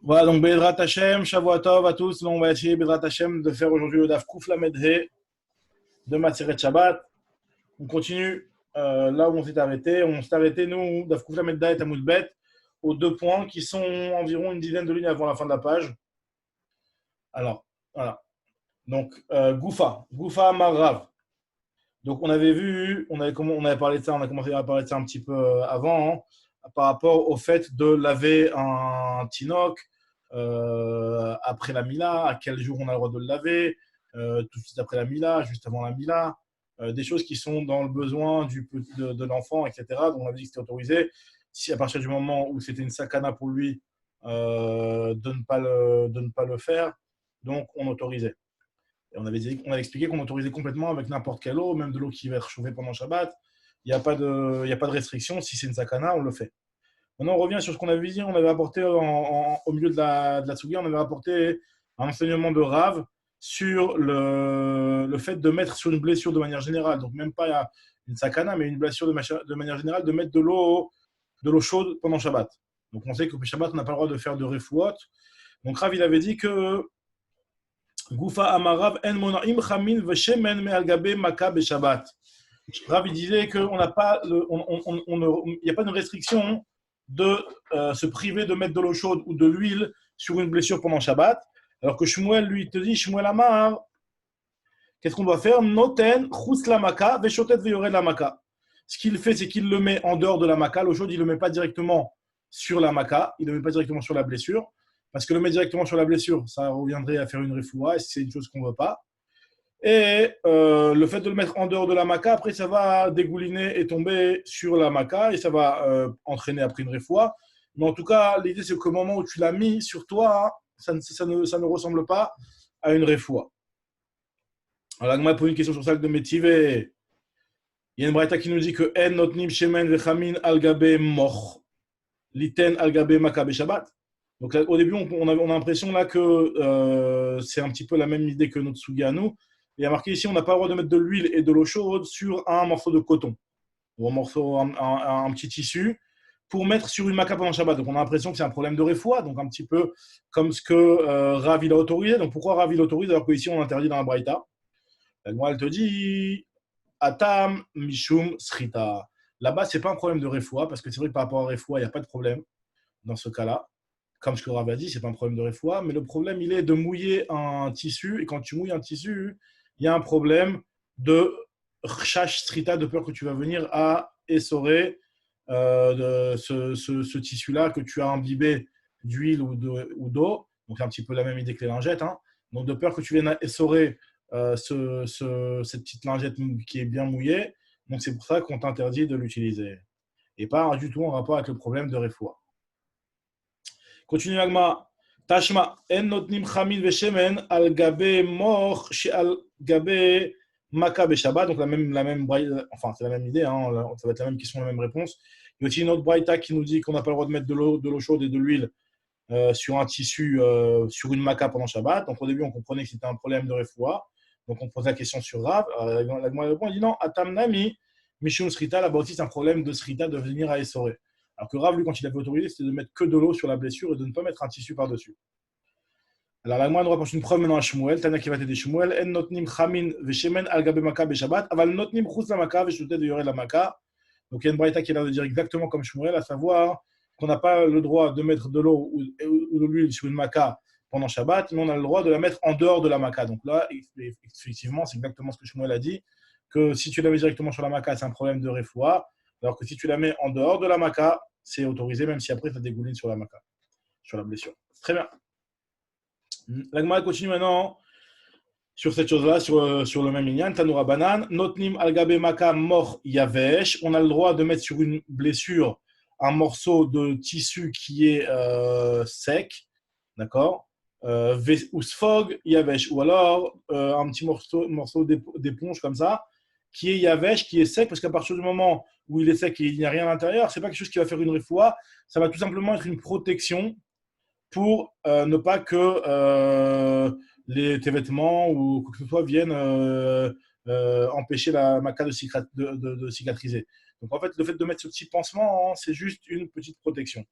Voilà, donc Bezrat Hashem, Shavua Tov à tous. Donc, on va essayer, Bezrat Hashem, de faire aujourd'hui le Daf Kuf Lamed He de Matzeret Shabbat. On continue là où on s'est arrêté. On s'est arrêté, nous, Daf Kuf Lamed He et Tamoud Bet, aux deux points qui sont environ une dizaine de lignes avant la fin de la page. Alors, voilà. Donc, Goufa Marav. Donc, on avait vu, on avait parlé de ça, on a commencé à parler de ça un petit peu avant, hein, par rapport au fait de laver un tinoc après la Mila, à quel jour on a le droit de le laver, tout de suite après la Mila, juste avant la Mila, des choses qui sont dans le besoin de l'enfant, etc. Donc, on avait dit que c'était autorisé. Si à partir du moment où c'était une sakana pour lui de ne pas le faire, donc on autorisait. Et on avait expliqué qu'on autorisait complètement avec n'importe quelle eau, même de l'eau qui va être chauffée pendant Shabbat. Il n'y a pas de restriction. Si c'est une sakana, on le fait. Maintenant, on revient sur ce qu'on avait dit. On avait apporté au milieu de la Tsugi, on avait apporté un enseignement de Rav sur le fait de mettre sur une blessure de manière générale. Donc, même pas une sakana, mais une blessure de manière générale, de mettre de l'eau chaude pendant Shabbat. Donc, on sait que Shabbat, on n'a pas le droit de faire de refouot. Donc, Rav, il avait dit que Goufa Amarav en monaim chamin veshemen me'algabe maka beshabbat. Rav il disait qu'il n'a pas, il n'y a pas de restriction de se priver de mettre de l'eau chaude ou de l'huile sur une blessure pendant Shabbat. Alors que Shmuel, lui, te dit, Shmuel Amar, qu'est-ce qu'on doit faire? Noten, chus la maka, veshotet veyored la maka. Ce qu'il fait, c'est qu'il le met en dehors de la maka. L'eau chaude, il ne le met pas directement sur la maka, il ne le met pas directement sur la blessure. Parce que le mettre directement sur la blessure, ça reviendrait à faire une refoua, et c'est une chose qu'on ne veut pas. Et le fait de le mettre en dehors de la maca, après, ça va dégouliner et tomber sur la maca, et ça va entraîner après une refoua. Mais en tout cas, l'idée, c'est qu'au moment où tu l'as mis sur toi, ça ne ressemble pas à une refoua. Alors, moi, pour une question sur ça de Métivé, il y a une braïta qui nous dit que En notnim shemen vechamin al-gabe moch, liten al-gabe maka beshabbat. Donc là, au début, on a l'impression là que c'est un petit peu la même idée que notre sugi à nous. Il y a marqué ici, on n'a pas le droit de mettre de l'huile et de l'eau chaude sur un morceau de coton ou un petit tissu pour mettre sur une maca pendant Shabbat. Donc on a l'impression que c'est un problème de refoua, donc un petit peu comme ce que Rav il a autorisé. Donc pourquoi Rav il autorise alors qu'ici on interdit dans la Braïta? Moi, elle te dit Atam Mishum Srita. Là-bas, c'est pas un problème de refoua parce que c'est vrai que par rapport à refoua, il n'y a pas de problème dans ce cas-là. Comme ce que Rav a dit, ce n'est pas un problème de refoua, mais le problème, il est de mouiller un tissu. Et quand tu mouilles un tissu, il y a un problème de chash strita, de peur que tu vas venir à essorer ce tissu-là que tu as imbibé d'huile ou d'eau. Donc, c'est un petit peu la même idée que les lingettes. Hein. Donc, de peur que tu viennes à essorer cette petite lingette qui est bien mouillée. Donc, c'est pour ça qu'on t'interdit de l'utiliser. Et pas du tout en rapport avec le problème de refoua. Continue l'agma. Tashma, en notnim chamin veshemen al gabe moch al gabe maka beshabbat. Donc enfin c'est la même idée, hein, ça va être la même question, la même réponse. Il y a aussi une autre braïta qui nous dit qu'on n'a pas le droit de mettre de l'eau chaude et de l'huile sur un tissu, sur une maka pendant Shabbat. Donc au début on comprenait que c'était un problème de refoua. Donc on pose la question sur Rav. L'agma répond, il dit non, atam nami mishum srita. Là-bas aussi c'est un problème de srita de venir à essorer. Alors que Rav, lui, quand il avait autorisé, c'était de mettre que de l'eau sur la blessure et de ne pas mettre un tissu par-dessus. Alors, la moindre rapproche une preuve maintenant à Shmuel. Tana qui va t'aider Shmuel. En notnim chamin veshemen al gabe maka beshabbat. Aval notnim chutz la maka veshutet de yored la maka. Donc, il y a une braïta qui a l'air de dire exactement comme Shmuel, à savoir qu'on n'a pas le droit de mettre de l'eau ou de l'huile sur une maka pendant Shabbat, mais on a le droit de la mettre en dehors de la maka. Donc là, effectivement, c'est exactement ce que Shmuel a dit, que si tu la mets directement sur la maka, c'est un problème de refoua. Alors que si tu la mets en dehors de la maca, c'est autorisé, même si après ça dégouline sur la maca, sur la blessure. Très bien. L'agma continue maintenant sur cette chose-là, sur le même inyan. Tanoura banan, notnim algabe maka mor yavesh. On a le droit de mettre sur une blessure un morceau de tissu qui est sec, d'accord? Usfog yavesh. Ou alors un petit morceau d'éponge comme ça, qui est yavesh, qui est sec, parce qu'à partir du moment où il est sec et il n'y a rien à l'intérieur, ce n'est pas quelque chose qui va faire une refoua, ça va tout simplement être une protection pour ne pas que tes vêtements ou quoi que ce soit viennent empêcher la maca de cicatriser. Donc en fait, le fait de mettre ce petit pansement, hein, c'est juste une petite protection.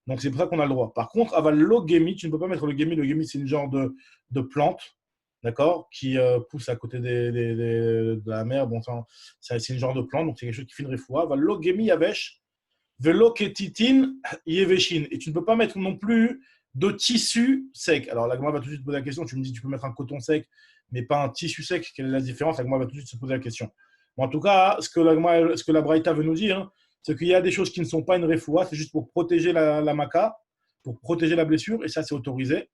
Donc, c'est pour ça qu'on a le droit. Par contre, aval l'ogémie, tu ne peux pas mettre le gémi. Le gémi, c'est une genre de plante, d'accord, qui pousse à côté de la mer. Bon, c'est une genre de plante, donc c'est quelque chose qui fait une refoua. Aval l'ogémie yavesh, velo ketitin yeveshin. Et tu ne peux pas mettre non plus de tissu sec. Alors, la Gemara va tout de suite te poser la question. Tu me dis, tu peux mettre un coton sec, mais pas un tissu sec. Quelle est la différence? La Gemara va tout de suite se poser la question. Bon, en tout cas, ce que la Braïta veut nous dire, hein, c'est qu'il y a des choses qui ne sont pas une refoua, c'est juste pour protéger la maca, pour protéger la blessure, et ça, c'est autorisé.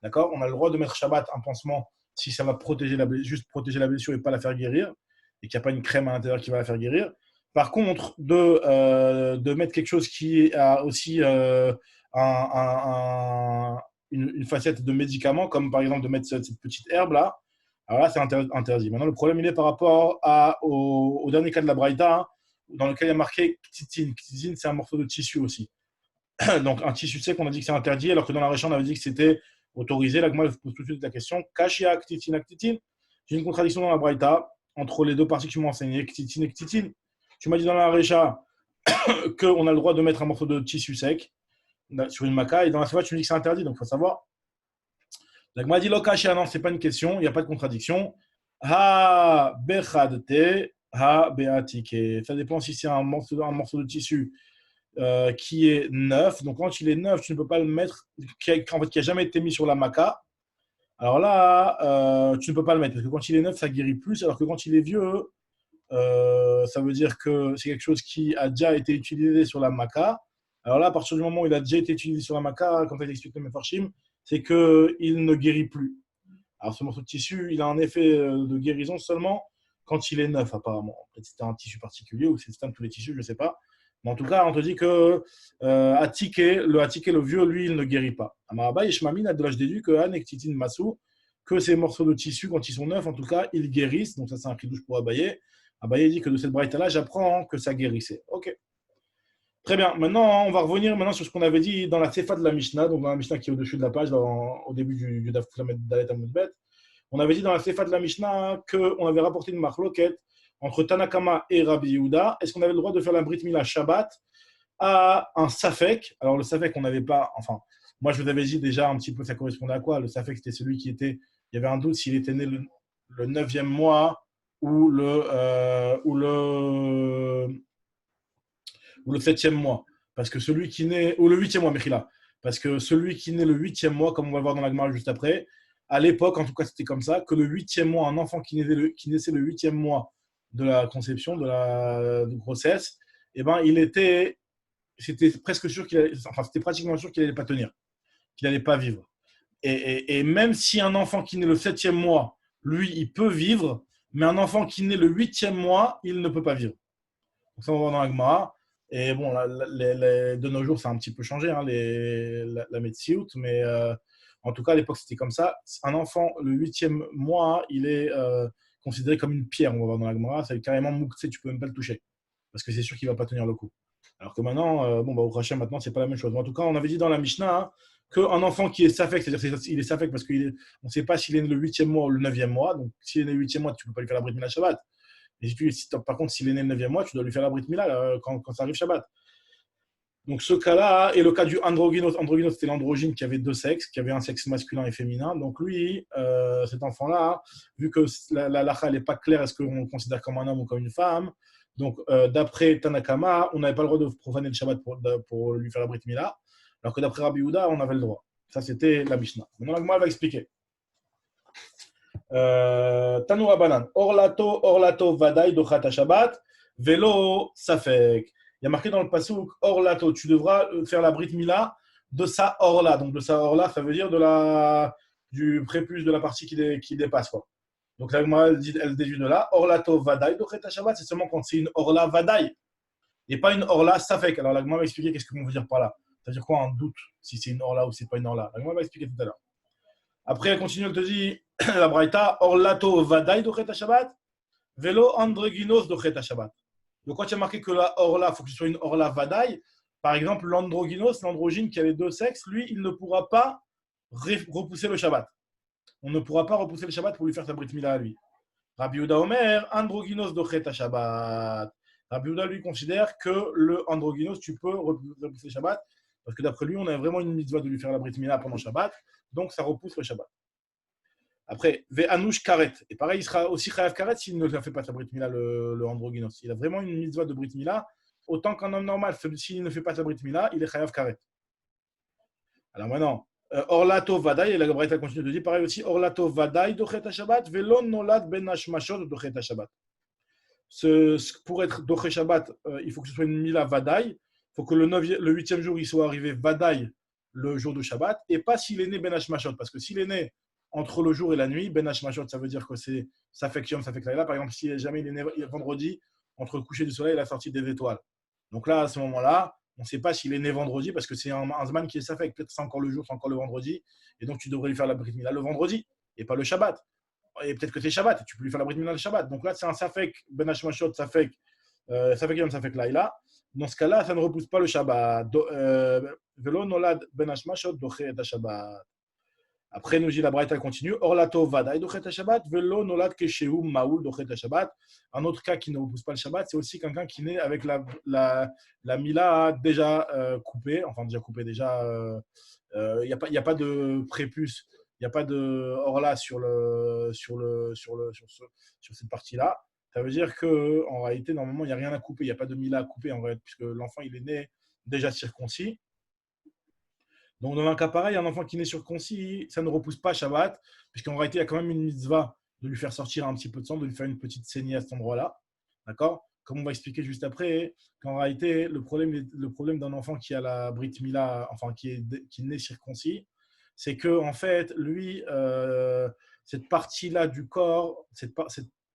D'accord? On a le droit de mettre Shabbat un pansement si ça va protéger juste protéger la blessure et pas la faire guérir, et qu'il n'y a pas une crème à l'intérieur qui va la faire guérir. Par contre, de mettre quelque chose qui a aussi une facette de médicament, comme par exemple de mettre cette petite herbe-là, alors là, c'est interdit. Maintenant, le problème, il est par rapport au dernier cas de la Braïta, hein, dans lequel il y a marqué ktitine. Ktitine, c'est un morceau de tissu aussi. Donc, un tissu sec, on a dit que c'est interdit, alors que dans la Récha, on avait dit que c'était autorisé. Là, moi, je pose tout de suite la question. Kashia, ktitine, ktitine. J'ai une contradiction dans la Braïta entre les deux parties que tu m'as enseignées, ktitine et ktitine. Tu m'as dit dans la Récha qu'on a le droit de mettre un morceau de tissu sec sur une maca, et dans la Sefa, tu me dis que c'est interdit, donc il faut savoir. La Gemara dit Lokashia, non, ce n'est pas une question, il n'y a pas de contradiction. Ha bechadte, ha beatike. Ça dépend si c'est un morceau de tissu qui est neuf. Donc quand il est neuf, tu ne peux pas le mettre, qui n'a jamais été mis sur la maca. Alors là, tu ne peux pas le mettre, parce que quand il est neuf, ça guérit plus, alors que quand il est vieux, ça veut dire que c'est quelque chose qui a déjà été utilisé sur la maca. Alors là, à partir du moment où il a déjà été utilisé sur la maca, comme tu as expliqué mes farshim, c'est qu'il ne guérit plus. Alors ce morceau de tissu, il a un effet de guérison seulement quand il est neuf, apparemment. Peut-être c'était un tissu particulier ou c'est un tous les tissus, je ne sais pas. Mais en tout cas, on te dit que le vieux, lui, il ne guérit pas. Amaraba et Shmamin a de l'âge déduit que Anektitin Massou, que ces morceaux de tissu, quand ils sont neufs, en tout cas, ils guérissent. Donc ça, c'est un cri douche pour Abaye. Abaye dit que de cette braïta-là, j'apprends que ça guérissait. Ok. Très bien. Maintenant, on va revenir sur ce qu'on avait dit dans la Sefa de la Mishnah, donc dans la Mishnah qui est au-dessus de la page, au début du Daf Dalet Amudbet. On avait dit dans la Sefa de la Mishnah qu'on avait rapporté une marloquette entre Tanakama et Rabbi Yehuda. Est-ce qu'on avait le droit de faire la Brit Mila Shabbat à un Safek? Alors le Safek, on n'avait pas. Enfin, moi je vous avais dit déjà un petit peu, ça correspondait à quoi? Le Safek, c'était celui qui était. Il y avait un doute s'il était né le 9e mois ou le 7e mois. Parce que celui qui naît, ou le 8e mois, Mechila. Parce que celui qui naît le 8e mois, comme on va le voir dans la Gemara juste après, à l'époque, en tout cas, c'était comme ça, que le 8e mois, un enfant qui naissait le 8e mois de la conception, de la grossesse, eh ben, c'était presque sûr c'était pratiquement sûr qu'il n'allait pas tenir, qu'il n'allait pas vivre. Et même si un enfant qui naît le 7e mois, lui, il peut vivre, mais un enfant qui naît le 8e mois, il ne peut pas vivre. Donc ça, on va voir dans la Gemara. Et bon, de nos jours, ça a un petit peu changé, hein, la médecine, mais en tout cas, à l'époque, c'était comme ça. Un enfant, le 8e mois, il est considéré comme une pierre, on va voir dans la Gemara. C'est carrément mouktsé, tu peux même pas le toucher. Parce que c'est sûr qu'il ne va pas tenir le coup. Alors que maintenant, au Rachem, maintenant, c'est pas la même chose. Mais en tout cas, on avait dit dans la Mishnah hein, qu'un enfant qui est safek, c'est-à-dire qu'il est safek parce qu'on ne sait pas s'il est né le 8e mois ou le 9e mois. Donc, s'il est né le 8e mois, tu ne peux pas lui faire la Brit Mila Shabbat. Et par contre, s'il est né le 9e mois, tu dois lui faire la Brit Mila quand ça arrive Shabbat. Donc ce cas-là est le cas du androgynos. Androgynos, c'était l'androgyne qui avait deux sexes, qui avait un sexe masculin et féminin. Donc lui, cet enfant-là, vu que la lacha n'est pas claire, est-ce qu'on le considère comme un homme ou comme une femme? Donc d'après Tanakama, on n'avait pas le droit de profaner le Shabbat pour lui faire la Brit Mila, alors que d'après Rabbi Yehuda, on avait le droit. Ça, c'était la Mishnah. Maintenant, la Gemara va expliquer. Tanoura Banan. Orlato, Vadaï, Dochat Shabbat, Velo, Safek. Il y a marqué dans le passouk Orlato, tu devras faire la Brit Mila de sa Orla. Donc de sa Orla, ça veut dire du prépuce de la partie qui dépasse. Quoi. Donc la Gemara, elle déduit de là. Orlato, Vadaï, Dochat Shabbat, c'est seulement quand c'est une Orla Vadaï et pas une Orla Safek. Alors la Gemara va expliquer qu'est-ce qu'on veut dire par là. C'est-à-dire quoi un doute si c'est une Orla ou c'est pas une Orla. La Gemara va expliquer tout à l'heure. Après, elle continue, elle te dit la Braïta, Orlato Vadaï dochet Shabbat, Velo Androgynos dochet Shabbat. Donc, quand il y a marqué que la Orla, il faut que ce soit une Orla Vadaï, par exemple, l'androgynos, l'androgyne qui a les deux sexes, lui, il ne pourra pas repousser le Shabbat. On ne pourra pas repousser le Shabbat pour lui faire sa Brit Mila à lui. Rabbi Yehuda Omer, androgynos dochet Shabbat. Rabbi Yehuda, lui, considère que le androgynos, tu peux repousser le Shabbat Parce que d'après lui, on a vraiment une mitzvah de lui faire la brit mila pendant Shabbat, donc ça repousse le Shabbat. Après, Ve'anouch karet. Et pareil, il sera aussi chayav karet s'il ne fait pas sa brit mila, le androgynos. Il a vraiment une mitzvah de brit mila, autant qu'un homme normal. S'il ne fait pas sa brit mila, il est chayav karet. Alors maintenant, Orlato Vadaï, et la Braïta continue de dire pareil aussi, Orlato Vadaï dochet Shabbat, Velon nolad ben hashmashot dochet Shabbat. Pour être dochet Shabbat, il faut que ce soit une mila Vadaï. Il faut que le 8e jour, il soit arrivé Vadaï, le jour de Shabbat, et pas s'il est né ben hashmashot. Parce que s'il est né entre le jour et la nuit, ben hashmashot, ça veut dire que c'est ça fait Yom, ça fait Laila. Par exemple, si jamais il est né vendredi, entre le coucher du soleil et la sortie des étoiles. Donc là, à ce moment-là, on ne sait pas s'il est né vendredi parce que c'est un Zman qui est safek. Peut-être c'est encore le jour, c'est encore le vendredi. Et donc, tu devrais lui faire la brit mila le vendredi et pas le Shabbat. Et peut-être que c'est Shabbat et tu peux lui faire la brit mila le Shabbat. Donc là, c'est un safek, ben hashmashot, safek Yom, safek Laila. Dans ce cas-là, ça ne repousse pas le Shabbat. Velo nolad ben hashmashot dochet Shabbat. Après, nous dit la Braïta continue. Orlato vadaï dochet Shabbat, velo nolad keshehu maoul dochet Shabbat. Un autre cas qui ne repousse pas le Shabbat, c'est aussi quelqu'un qui naît avec la mila déjà coupée, enfin déjà coupée, déjà. Il n'y a pas de prépuce, il n'y a pas de orla sur cette partie-là. Ça veut dire qu'en réalité, normalement, il n'y a rien à couper, il n'y a pas de mila à couper, en réalité, puisque l'enfant il est né déjà circoncis. Donc, dans un cas pareil, un enfant qui naît circoncis, ça ne repousse pas Shabbat, puisqu'en réalité, il y a quand même une mitzvah de lui faire sortir un petit peu de sang, de lui faire une petite saignée à cet endroit-là. D'accord? Comme on va expliquer juste après, qu'en réalité, le problème d'un enfant qui a la brit mila, enfin qui naît circoncis, c'est que en fait, lui, cette partie-là du corps, cette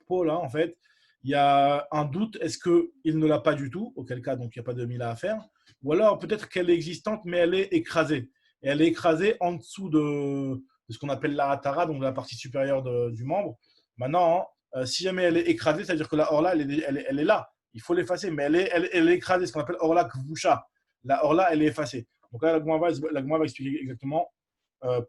peau-là, en fait, il y a un doute, est-ce qu'il ne l'a pas du tout, auquel cas, donc il n'y a pas de mila à faire, ou alors peut-être qu'elle est existante, mais elle est écrasée. Et elle est écrasée en dessous de ce qu'on appelle la hatara, donc la partie supérieure du membre. Maintenant, si jamais elle est écrasée, c'est-à-dire que la orla, elle est là. Il faut l'effacer, mais elle est écrasée, ce qu'on appelle orla kvusha. La orla, elle est effacée. Donc là, la Gemara va expliquer exactement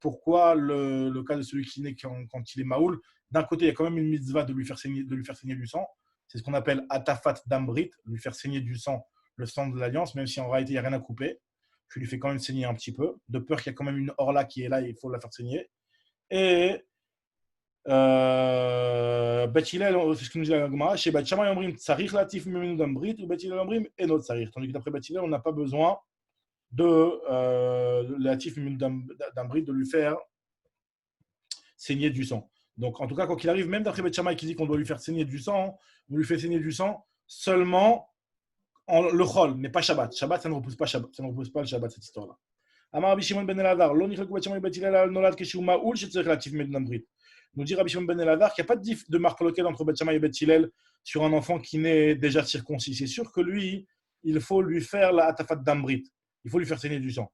pourquoi le cas de celui qui naît quand il est maoul. D'un côté, il y a quand même une mitzvah de lui faire saigner du sang. C'est ce qu'on appelle atafat dambrit, lui faire saigner du sang, le sang de l'alliance, même si en réalité, il n'y a rien à couper. Tu lui fais quand même saigner un petit peu, de peur qu'il y a quand même une orla qui est là et il faut la faire saigner. Et Bet Hillel, c'est ce que nous dit la Gemara, chez Bet Shammai Omrim Tsarich Latif Mimenu Dambrit, ou Bet Hillel Omrim Enot Tsarich. Tandis que d'après Bet Hillel, on n'a pas besoin de Latif Mimenu Dambrit, de lui faire saigner du sang. Donc, en tout cas, quoi qu'il arrive, même d'après Bet Shammai qui dit qu'on doit lui faire saigner du sang, on lui fait saigner du sang seulement le chol, mais pas Shabbat. Shabbat, ça ne repousse pas Shabbat. Ça ne repousse pas le Shabbat, cette histoire-là. Amar Rabbi Shimon ben Elazar, lo nichlek Bet Shammai Bet Hillel al nolad keshu ma'ul shetzarich latif mimenu dambrit. Nous dit Rabbi Shimon ben Elazar qu'il n'y a pas de marque locale entre Bet Shammai et Bet Hillel sur un enfant qui naît déjà circoncis. C'est sûr que lui, il faut lui faire la atafat dambrit. Il faut lui faire saigner du sang.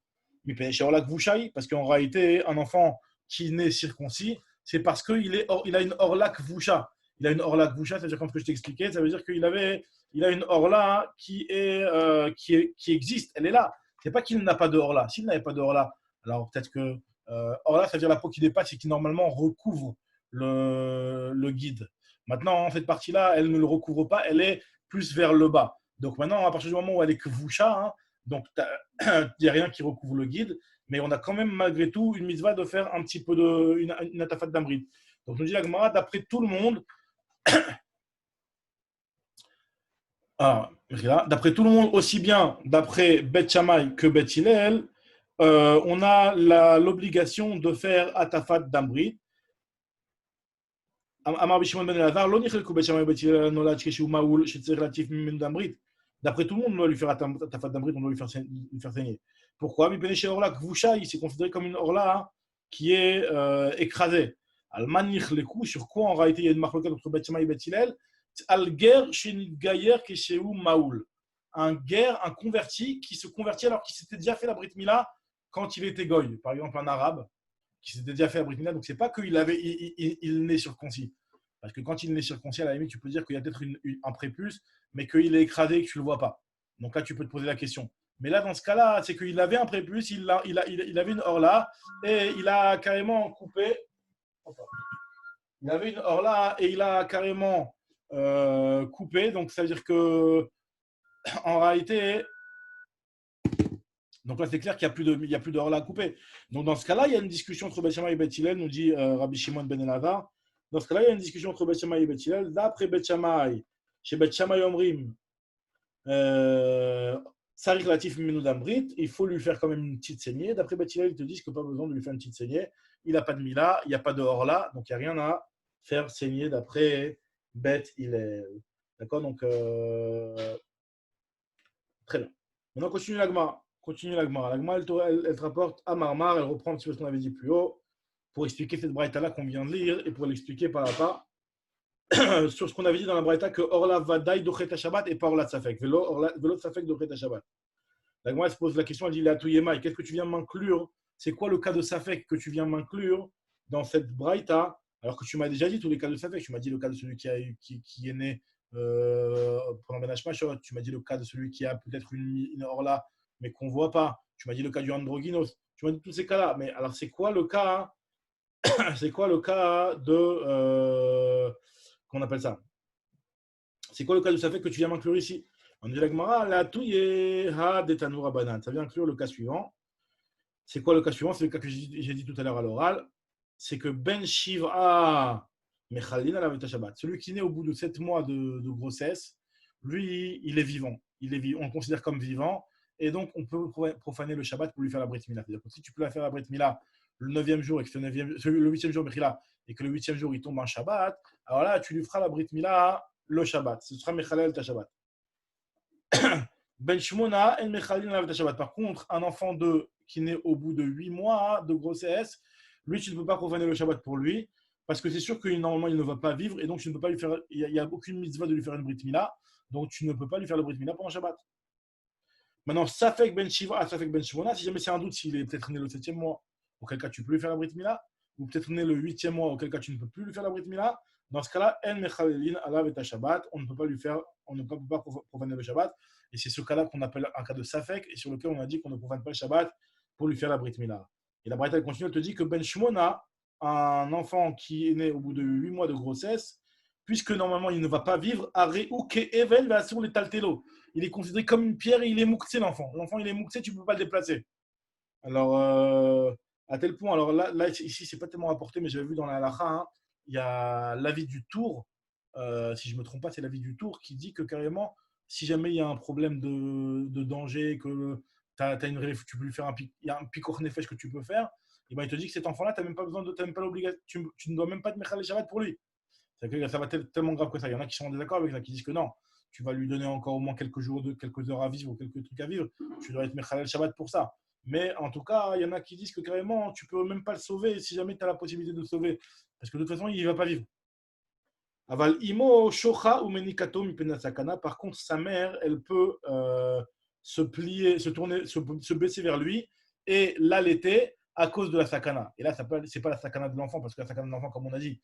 Parce qu'en réalité, un enfant qui naît circoncis, c'est parce qu'il a une orlak voucha. Il a une orlak voucha, c'est-à-dire comme ce que je t'ai expliqué, ça veut dire qu'il a une orla qui existe, elle est là. C'est pas qu'il n'a pas de orla. S'il n'avait pas de orla, alors peut-être que orla, ça veut dire la peau qui dépasse et qui normalement recouvre le guide. Maintenant, cette partie-là, elle ne le recouvre pas, elle est plus vers le bas. Donc maintenant, à partir du moment où elle est kvusha, donc il n'y a rien qui recouvre le guide, mais on a quand même malgré tout une mitzvah de faire un petit peu une atafat d'ambrit. Donc nous dit la Gemara, d'après tout le monde, d'après tout le monde, aussi bien d'après Bet Shammai que Bet Hillel, on a l'obligation de faire atafat d'ambrit. Amar Bishimon ben Elazar, lo nichelku Bet Shammai Bet Hillel nolad keshu maoul shetzarich latif mimenu dambrit. D'après tout le monde, on doit lui faire atafat d'ambrit, on doit lui faire saigner. Pourquoi? Il s'est considéré comme une orla qui est écrasée. Al-manich les coups, sur quoi en réalité il y a une marque locale entre Bet Shammai et Bet Hillel? Al-ger shenitgayer keshehu maoul. Un converti qui se convertit alors qu'il s'était déjà fait la Brit Mila quand il était goy. Par exemple, un arabe qui s'était déjà fait la Brit Mila. Donc, c'est pas qu'il naît circoncis. Parce que quand il naît circoncis, à la limite, tu peux dire qu'il y a peut-être un prépuce, mais qu'il est écrasé et que tu ne le vois pas. Donc là, tu peux te poser la question. Mais là, dans ce cas-là, c'est qu'il avait un prépuce, il avait une orla et il a carrément coupé. Il avait une orla et il a carrément coupé. Donc, ça veut dire que en réalité, Donc là, c'est clair qu'il n'y a plus de Orla à couper. Donc dans ce cas-là, il y a une discussion entre Beth Shammai et Beth Hillel, nous dit Rabbi Shimon ben Elazar. Dans ce cas-là, il y a une discussion entre Beth Shammai et Beth Hillel. D'après Beth Shammai, chez Beth Shammai Omrim, Sarik Latif Menoudam Brit, il faut lui faire quand même une petite saignée. D'après Beth Hillel, ils te disent qu'il n'y a pas besoin de lui faire une petite saignée. Il n'a pas de Mila, il n'y a pas de Orla, donc il n'y a rien à faire saigner d'après Beth Hillel. D'accord. Donc, très bien. Maintenant, continue l'Agma. L'Agma, elle te rapporte à Marmar, elle reprend un petit peu ce qu'on avait dit plus haut, pour expliquer cette braïta-là qu'on vient de lire et pour l'expliquer par rapport sur ce qu'on avait dit dans la braïta que Orla Vadaï Dochet Shabbat et pas Orla Tsafek. Velo Tsafek Dochet Shabbat. L'Agma, elle se pose la question, elle dit La Touyema, qu'est-ce que tu viens m'inclure? C'est quoi le cas de Safek que tu viens m'inclure dans cette braïta? Alors que tu m'as déjà dit tous les cas de Safek. Tu m'as dit le cas de celui qui est né pendant Ben Hashmashot. Tu m'as dit le cas de celui qui a peut-être une Orla, mais qu'on ne voit pas. Tu m'as dit le cas du androgynos. Tu m'as dit tous ces cas-là. Mais alors, c'est quoi le cas C'est quoi le cas de. Qu'on appelle ça? C'est quoi le cas de Safek que tu viens m'inclure ici? On dit la Gemara, la touye ha detanoura banan. Ça vient inclure le cas suivant. C'est quoi le cas suivant? C'est le cas que j'ai dit tout à l'heure à l'oral. C'est que Ben Shiv'a Mechalin ala Shabbat. Celui qui naît au bout de 7 mois de grossesse, lui, il est vivant. On le considère comme vivant. Et donc, on peut profaner le Shabbat pour lui faire la Brit Mila. C'est-à-dire que si tu peux la faire la Brit Mila le 9e jour et que le 8e jour, et que le 8e jour, il tombe en Shabbat, alors là, tu lui feras la Brit Mila le Shabbat. Ce sera Mechalel ta Shabbat. Ben Shmona en Mechalin ala Shabbat. Par contre, un enfant qui naît au bout de 8 mois de grossesse, lui, tu ne peux pas profaner le Shabbat pour lui, parce que c'est sûr que normalement, il ne va pas vivre, et donc tu ne peux pas lui faire, il n'y a aucune mitzvah de lui faire une Brit Mila, donc tu ne peux pas lui faire le Brit Mila pendant Shabbat. Maintenant, Safek Ben Shiva, Safek Ben Shmona, si jamais c'est un doute s'il est peut-être né le 7e mois, auquel cas tu peux lui faire la Brit Mila, ou peut-être né le 8e mois, auquel cas tu ne peux plus lui faire la Brit Mila, dans ce cas-là, En Mechalelin alav et Shabbat, on ne peut pas lui faire, on ne peut pas profaner le Shabbat, et c'est ce cas-là qu'on appelle un cas de Safek, et sur lequel on a dit qu'on ne profane pas le Shabbat pour lui faire la Brit Mila. Et la Braïta continue, elle te dit que Ben Shmona, un enfant qui est né au bout de 8 mois de grossesse, puisque normalement il ne va pas vivre, il est considéré comme une pierre et il est mouktsé l'enfant. L'enfant il est mouktsé, tu ne peux pas le déplacer. Alors, à tel point, alors là ici c'est pas tellement rapporté, mais j'avais vu dans la halakha, hein, il y a l'avis du Tour, si je ne me trompe pas, c'est l'avis du Tour qui dit que carrément, si jamais il y a un problème de danger, que tu peux lui faire il y a un picor nefesh que tu peux faire, et ben il te dit que cet enfant-là, tu n'as même pas besoin même pas l'obligation, tu ne dois même pas te mettre les Shabbat pour lui. C'est que ça va être tellement grave que ça. Il y en a qui sont en désaccord avec ça, qui disent que non, tu vas lui donner encore au moins quelques jours, quelques heures à vivre ou quelques trucs à vivre. Tu dois être Mechalel Shabbat pour ça. Mais en tout cas, il y en a qui disent que carrément, tu peux même pas le sauver si jamais tu as la possibilité de le sauver. Parce que de toute façon, il ne va pas vivre. Aval imo shocha ou menikato mipena sakana. Par contre, sa mère, elle peut se plier, se tourner, se baisser vers lui et l'allaiter à cause de la sakana. Et là, c'est pas la sakana de l'enfant, parce que la sakana de l'enfant, comme on a dit,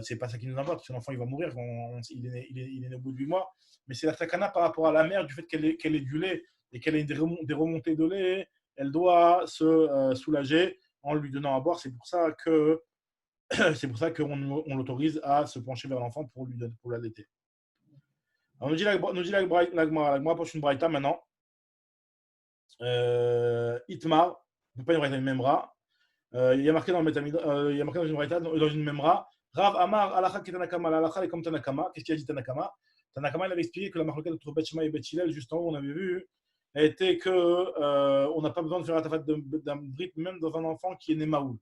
c'est pas ça qui nous importe, parce que l'enfant il va mourir quand il est né au bout de 8 mois. Mais c'est la sakana par rapport à la mère, du fait qu'elle ait du lait et qu'elle ait des remontées de lait, elle doit se soulager en lui donnant à boire. C'est pour ça qu'on l'autorise à se pencher vers l'enfant pour l'allaiter. Alors, nous dit la Gemara approche une braïta maintenant. Itmar, on ne peut pas une braïta une memra. Il y a marqué dans une braïta, dans une memra, Rav Amar, Alacha Tanakama, l'Alacha est comme Tanakama. Qu'est-ce qu'il a dit Tanakama? Tanakama, il avait expliqué que la marloquette entre Bet Shammai et Bet Hillel, juste en haut, on avait vu, était qu'on n'a pas besoin de faire la tafat d'un brit, même dans un enfant qui est né Maoul.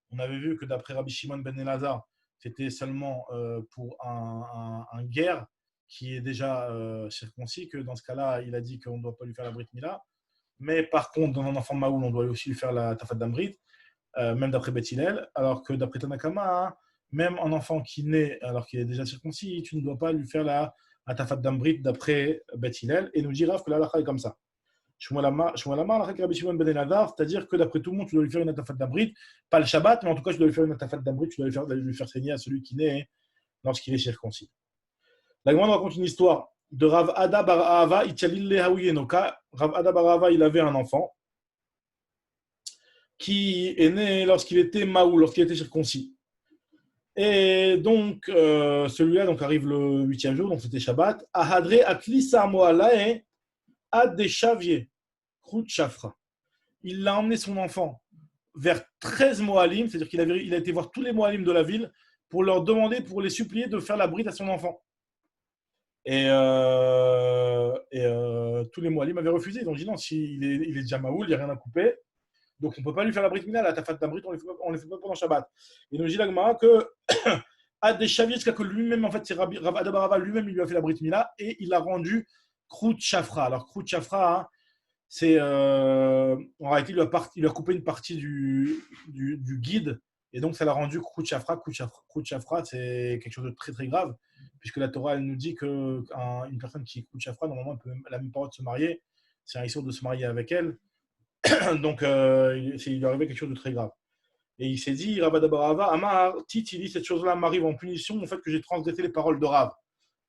On avait vu que d'après Rabbi Shimon ben Elazar, c'était seulement pour un guerre qui est déjà circoncis, que dans ce cas-là, il a dit qu'on ne doit pas lui faire la brit mila. Mais par contre, dans un enfant Maoul, on doit aussi lui faire la tafat d'ambrit, même d'après Bet Hillel, alors que d'après Tanakama, hein, même un enfant qui naît alors qu'il est déjà circoncis, tu ne dois pas lui faire la tafat d'ambrit d'après Bet Hillel, et nous dit Rav que la halakha est comme ça. C'est-à-dire que d'après tout le monde, tu dois lui faire une atafat d'ambrit, pas le Shabbat, mais en tout cas, tu dois lui faire une atafat d'ambrit, tu dois lui faire saigner à celui qui naît lorsqu'il est circoncis. La Gemara raconte une histoire de Rav Ada bar Ahava Itchalil Lehaouye Enoka. Rav Ada bar Ahava, il avait un enfant qui est né lorsqu'il était Maou, lorsqu'il était circoncis. Et donc, celui-là donc, arrive le 8e jour, donc c'était Shabbat. Ahadre Aklisa Moalae Ad Deshavier. Chafra. il a emmené son enfant vers 13 Moalim, c'est-à-dire il a été voir tous les Moalim de la ville pour leur demander, pour les supplier de faire la bride à son enfant. Tous les Moalim avaient refusé. Ils ont dit non, il est déjà Maoul, il n'y a rien à couper. Donc on ne peut pas lui faire la bride mina, la tafat d'abrit, on ne les fait pas pendant Shabbat. Et nous dit la Gemara que à des chaviers, que lui-même, en fait, c'est Rav Adabarava lui-même, il lui a fait la bride mina et il a rendu Krout Shafra. Alors Krout Shafra, hein, c'est en réalité, il lui a coupé une partie du guide et donc ça l'a rendu Krout Shafra. Krout Shafra, c'est quelque chose de très très grave puisque la Torah, elle nous dit qu'une personne qui est Krout Shafra, normalement, elle n'a même pas le droit de se marier. C'est un issur de se marier avec elle. Donc, il lui arrivait quelque chose de très grave. Et il s'est dit, Rabadabarava, Amar, Titi dit, cette chose-là m'arrive en punition au fait que j'ai transgressé les paroles de Rav.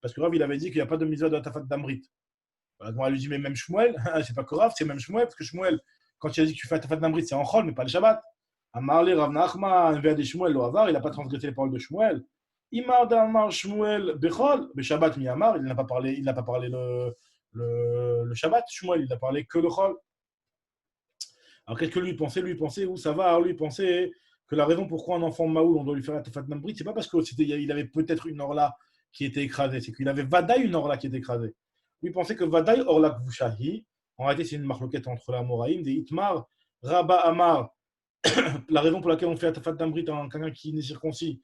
Parce que Rav, il avait dit qu'il n'y a pas de misère de la tafat d'Amrit. Voilà, elle lui dit, mais même Shmuel, c'est pas que Rav, c'est même Shmuel, parce que Shmuel, quand il a dit que tu fais la tafat d'Amrit, c'est en Chol, mais pas le Shabbat. Amar, Rav Nachma, un verre de Shmuel, le Havar, il n'a pas transgressé les paroles de Shmuel. Imar d'Amar Shmuel, Bechol, le Shabbat, mi Amar, il n'a pas parlé le Shabbat, Shmuel, il n'a parlé que le Chol. Alors, qu'est-ce que lui pensait? Lui pensait, où ça va? Alors, lui pensait que la raison pourquoi un enfant Maoul, on doit lui faire la tafat d'Amrit, c'est pas parce qu'il avait peut-être une orla qui était écrasée, c'est qu'il avait Vadaï une orla qui était écrasée. Lui pensait que Vadaï orla kvushahi, en réalité, c'est une marloquette entre la Moraïm, des Itmar, Rabba Amar. La raison pour laquelle on fait la tafat d'Amrit à quelqu'un qui n'est circoncis,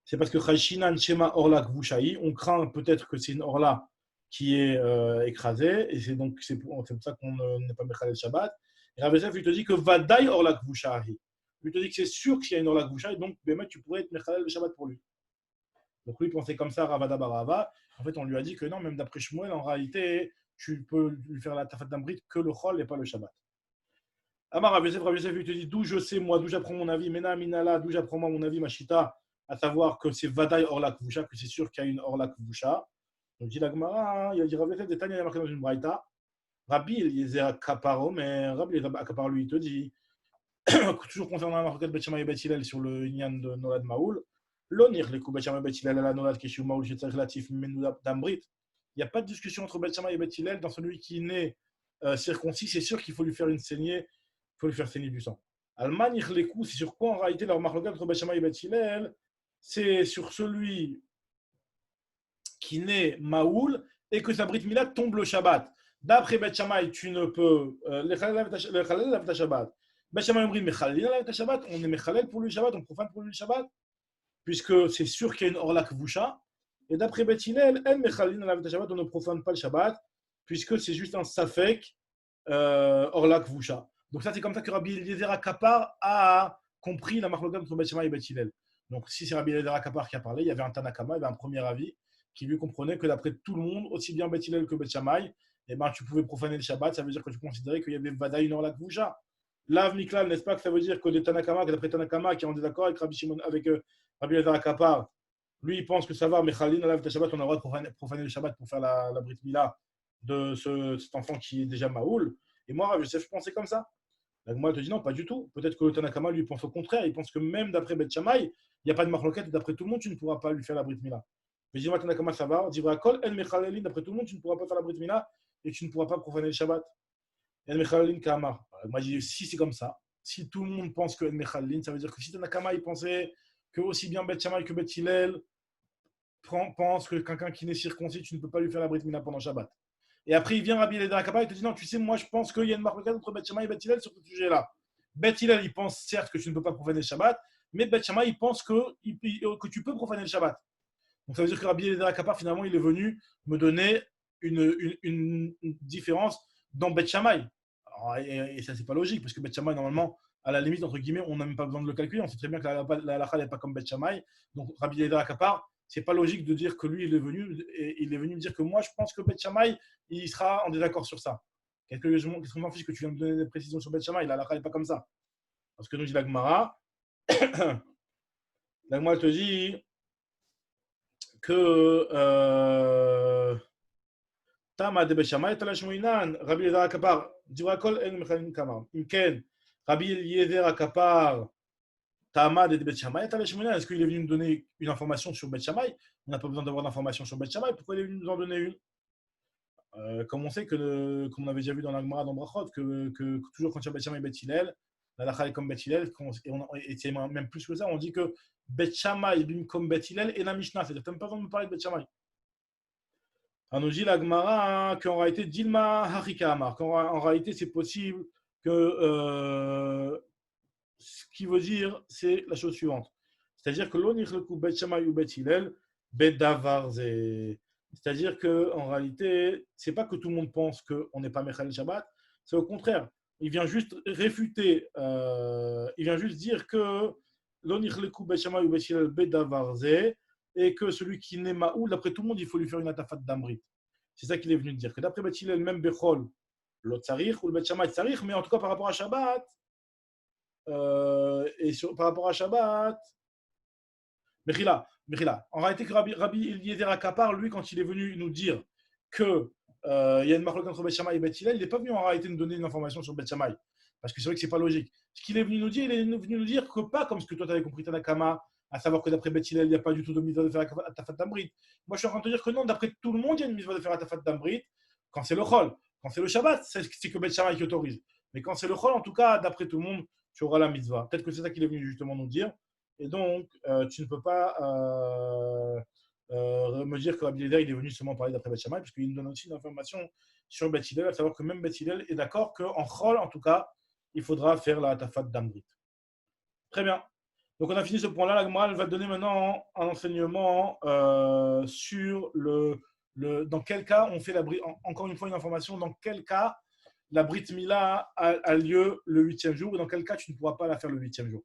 c'est parce que Chayshinan Shema orla kvushahi, on craint peut-être que c'est une orla qui est écrasée, et c'est pour ça qu'on n'est pas Mechalel Shabbat. Et Rav Yosef, il te dit que Vadaï Orlak Vushahi. Il te dit que c'est sûr qu'il y a une Orlak Vushahi, donc tu pourrais être Mechalel le Shabbat pour lui. Donc lui, il pensait comme ça, Ravada Barava. En fait, on lui a dit que non, même d'après Shmuel, en réalité, tu peux lui faire la tafat d'Amrit que le Chol et pas le Shabbat. Amar Rav Yosef, il te dit d'où je sais, moi, d'où j'apprends mon avis, Mena Minala, d'où j'apprends moi mon avis, Machita, à savoir que c'est Vadaï Orlak Vusha, que c'est sûr qu'il y a une Orlak Vusha. Donc dit la Gemara, il y a dit Rav Yosef, Détail, il y a marqué dans une braïta. Rabbi Eliezer Akaparo, mais Rabbi Eliezer Akaparo, lui, il te dit, toujours concernant la marquette Bet Shammai et Bet Hillel sur le Inyan de Nolad Maoul, l'onir les coups Bet Shammai et Bet Hillel à la Nolad Keshu Maoul Shetzach Latif Menou Damrit. Il n'y a pas de discussion entre Bet Shammai et Bet Hillel. Dans celui qui naît circoncis, c'est sûr qu'il faut lui faire une saignée, il faut lui faire saigner du sang. Almanir les coups, c'est sur quoi en réalité leur marquette entre Bet Shammai et Bet Hillel? C'est sur celui qui naît Maoul et que sa Brit Mila tombe le Shabbat. D'après Bet Shammai, tu ne peux. Le Chalel lave ta Shabbat. Bet Shammai Omrim Mechalel lave ta Shabbat. On est Mechalel pour lui le Shabbat, on profane pour lui le Shabbat, puisque c'est sûr qu'il y a une Orlak Vusha. Et d'après Bet Hillel, El Mechalel lave ta Shabbat, on ne profane pas le Shabbat, puisque c'est juste un Safek Orlak Vusha. Donc ça, c'est comme ça que Rabbi Eliezer Akapar a compris la marloquette entre Bet Shammai et Bet Hillel. Donc si c'est Rabbi Eliezer Akapar qui a parlé, il y avait un Tanakama, il y avait un premier avis qui lui comprenait que d'après tout le monde, aussi bien Bet Hillel que Bet Shammai, eh ben, tu pouvais profaner le Shabbat, ça veut dire que tu considérais qu'il y avait Vadaï une Orlak Vusha. Lav Miklal, n'est-ce pas que ça veut dire que les Tanakama, que d'après Tanakama, qui est en désaccord avec Rabbi Shimon, avec Rabbi Eliezer Akapar, lui il pense que ça va, mais Khalil, Lav ta Shabbat, on a le droit de profaner le Shabbat pour faire la Brit Mila de cet enfant qui est déjà Maoul. Et moi, je pensais comme ça. La Gemara te dit non, pas du tout. Peut-être que le Tanakama lui pense au contraire. Il pense que même d'après Bet Shammai, il n'y a pas de marloquette et d'après tout le monde, tu ne pourras pas lui faire la Brit Mila. Mais dis-moi, Tanakama, ça va. D'après tout le monde, tu ne pourras pas faire la Brit Mila et tu ne pourras pas profaner le Shabbat. El Mechalelin Kamar. Moi, je dis si c'est comme ça, si tout le monde pense que El Mechalelin, ça veut dire que si Tanakama, il pensait que aussi bien Bet Shammai que Bet Hillel pense que quelqu'un qui n'est circoncis, tu ne peux pas lui faire la Brit Mila pendant Shabbat. Et après, il vient Rabbi Eliezer Akapar, il te dit non, tu sais, moi, je pense qu'il y a une marque entre Bet Shammai et Bet Hillel sur ce sujet-là. Bet Hillel, il pense certes que tu ne peux pas profaner le Shabbat, mais Bet Shammai, il pense que tu peux profaner le Shabbat. Donc ça veut dire que Rabbi Eliezer Akapar, finalement, il est venu me donner une différence dans Bet Shammai. Et ça, c'est pas logique, parce que Bet Shammai, normalement, à la limite, entre guillemets, on n'a même pas besoin de le calculer. On sait très bien que la halakha n'est pas comme Bet Shammai. Donc Rabbi Eliezer Akapar, c'est pas logique de dire que lui, il est venu me dire que moi, je pense que Bet Shammai, il sera en désaccord sur ça. Qu'est-ce qu'on m'en fiche que tu viens me donner des précisions sur Bet Shammai? La halakha n'est pas comme ça. Parce que nous dit la Gemara, la Gemara te dit que Tama de Bet Shammai, Talashmoinan, Rabbi Eliezer Akapar, Divrakol en Mechalin Kamar. Imken, Rabbi Eliezer Akapar, Tama de Bet Shammai, Talashmoinan. Est-ce qu'il est venu nous donner une information sur Bet Shammai? On n'a pas besoin d'avoir d'informations sur Bet Shammai. Pourquoi il est venu nous en donner une? Comme on sait que, comme on avait déjà vu dans la Gemara dans Brachot, que toujours quand il y a Bet Shammai et Bet Hillel, la lacha est comme Bet Hillel, et c'est même plus que ça, on dit que Bet Shammai comme Bet Hillel et la Mishnah, c'est-à-dire que tu n'as même pas besoin de me parler de Bet Shammai. On nous dit la Gemara qu'en réalité, Dilma Harika Amar, qu'en réalité c'est possible que ce qui veut dire, c'est la chose suivante. C'est-à-dire que l'onichleku Bet Shammai ou Bet Hillel, Bet Davar, c'est-à-dire qu'en réalité, c'est pas que tout le monde pense qu'on n'est pas Mechal Shabbat, c'est au contraire. Il vient juste réfuter, il vient juste dire que l'onichleku Bet Shammai ou Bet Hillel, Bet Davar, et que celui qui n'est Maoul, d'après tout le monde, il faut lui faire une atafat d'Amrit. C'est ça qu'il est venu dire. Que d'après Bet Hillel, même Bechol, l'autre Tsarich, ou le Bet Shammai Tsarich, mais en tout cas par rapport à Shabbat, par rapport à Shabbat, Mechila. En réalité, que Rabbi Eliezer Akapar, lui, quand il est venu nous dire que y a une marque entre Bet Shammai et Bet Hillel, il n'est pas venu en réalité nous donner une information sur Bet Shammai. Parce que c'est vrai que ce n'est pas logique. Ce qu'il est venu nous dire, il est venu nous dire que pas comme ce que toi tu avais compris, Tanakama, à savoir que d'après Bet Hillel, il n'y a pas du tout de mitzvah de faire Atafat d'Amrit. Moi, je suis en train de te dire que non, d'après tout le monde, il y a une mitzvah de faire Atafat d'Amrit. Quand c'est le Chol, quand c'est le Shabbat, c'est que Bet Shammai qui autorise. Mais quand c'est le Chol, en tout cas, d'après tout le monde, tu auras la mitzvah. Peut-être que c'est ça qu'il est venu justement nous dire. Et donc, tu ne peux pas me dire que Rabbi Eliezer il est venu seulement parler d'après Beth Shammai, parce qu'il nous donne aussi une information sur Beth Hillel, à savoir que même Beth Hillel est d'accord qu'en Chol, en tout cas, il faudra faire la Tafat d'Amrit. Très bien. Donc, on a fini ce point-là. La Gemara va donner maintenant un enseignement sur dans quel cas on fait encore une fois une information, dans quel cas la Brit Mila a lieu le 8e jour, et dans quel cas tu ne pourras pas la faire le 8e jour.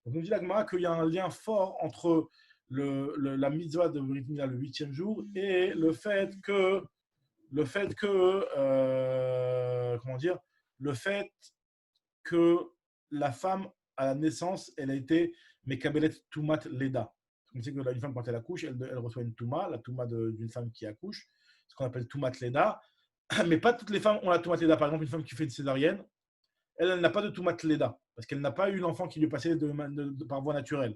Donc, on dit la Gemara qu'il y a un lien fort entre la mitzvah de Brit Mila le 8e jour et le fait que la femme à la naissance, elle a été mekabelet tumat leda. On sait que une femme, quand elle accouche, elle reçoit une touma, la touma d'une femme qui accouche, ce qu'on appelle tumat leda. Mais pas toutes les femmes ont la tumat leda. Par exemple, une femme qui fait une césarienne, elle n'a pas de tumat leda, parce qu'elle n'a pas eu l'enfant qui lui est passé par voie naturelle.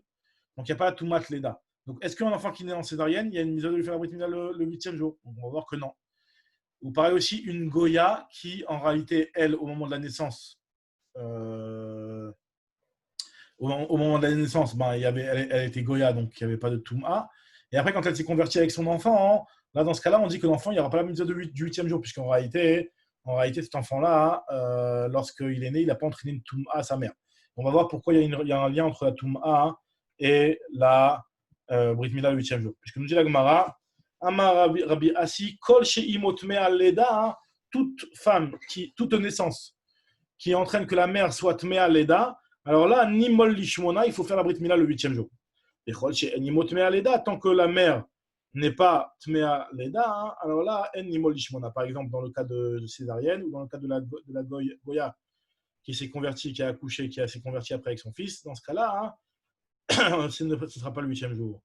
Donc, il n'y a pas de tumat leda. Donc, est-ce qu'un enfant qui naît en césarienne, il y a une mise de lui faire la brit mila le 8e jour? Donc, on va voir que non. Ou pareil aussi, une Goya qui, en réalité, elle, au moment de la naissance, au moment de la naissance, elle était Goya, donc il n'y avait pas de Touma. Et après, quand elle s'est convertie avec son enfant, là, dans ce cas-là, on dit que l'enfant, il n'y aura pas la mitzvah du 8e jour, puisqu'en réalité, cet enfant-là, lorsqu'il est né, il n'a pas entraîné une Touma à sa mère. On va voir pourquoi il y a un lien entre la Touma et la Brit Mila le 8e jour. Puisque nous dit la Gemara, Amar Rabbi Assi, Kol Sheimot Mea Leda, toute femme, toute naissance qui entraîne que la mère soit Tmea Leda, alors là, Nimol Lishmona, il faut faire la Brit Mila le 8e jour. Et Nimot Tmea Leda, tant que la mère n'est pas Tmea Leda, alors là, En Nimol Lishmona. Par exemple, dans le cas de césarienne ou dans le cas de la Goya qui s'est convertie, qui a accouché, qui s'est convertie après avec son fils, dans ce cas-là, ce ne sera pas le 8e jour.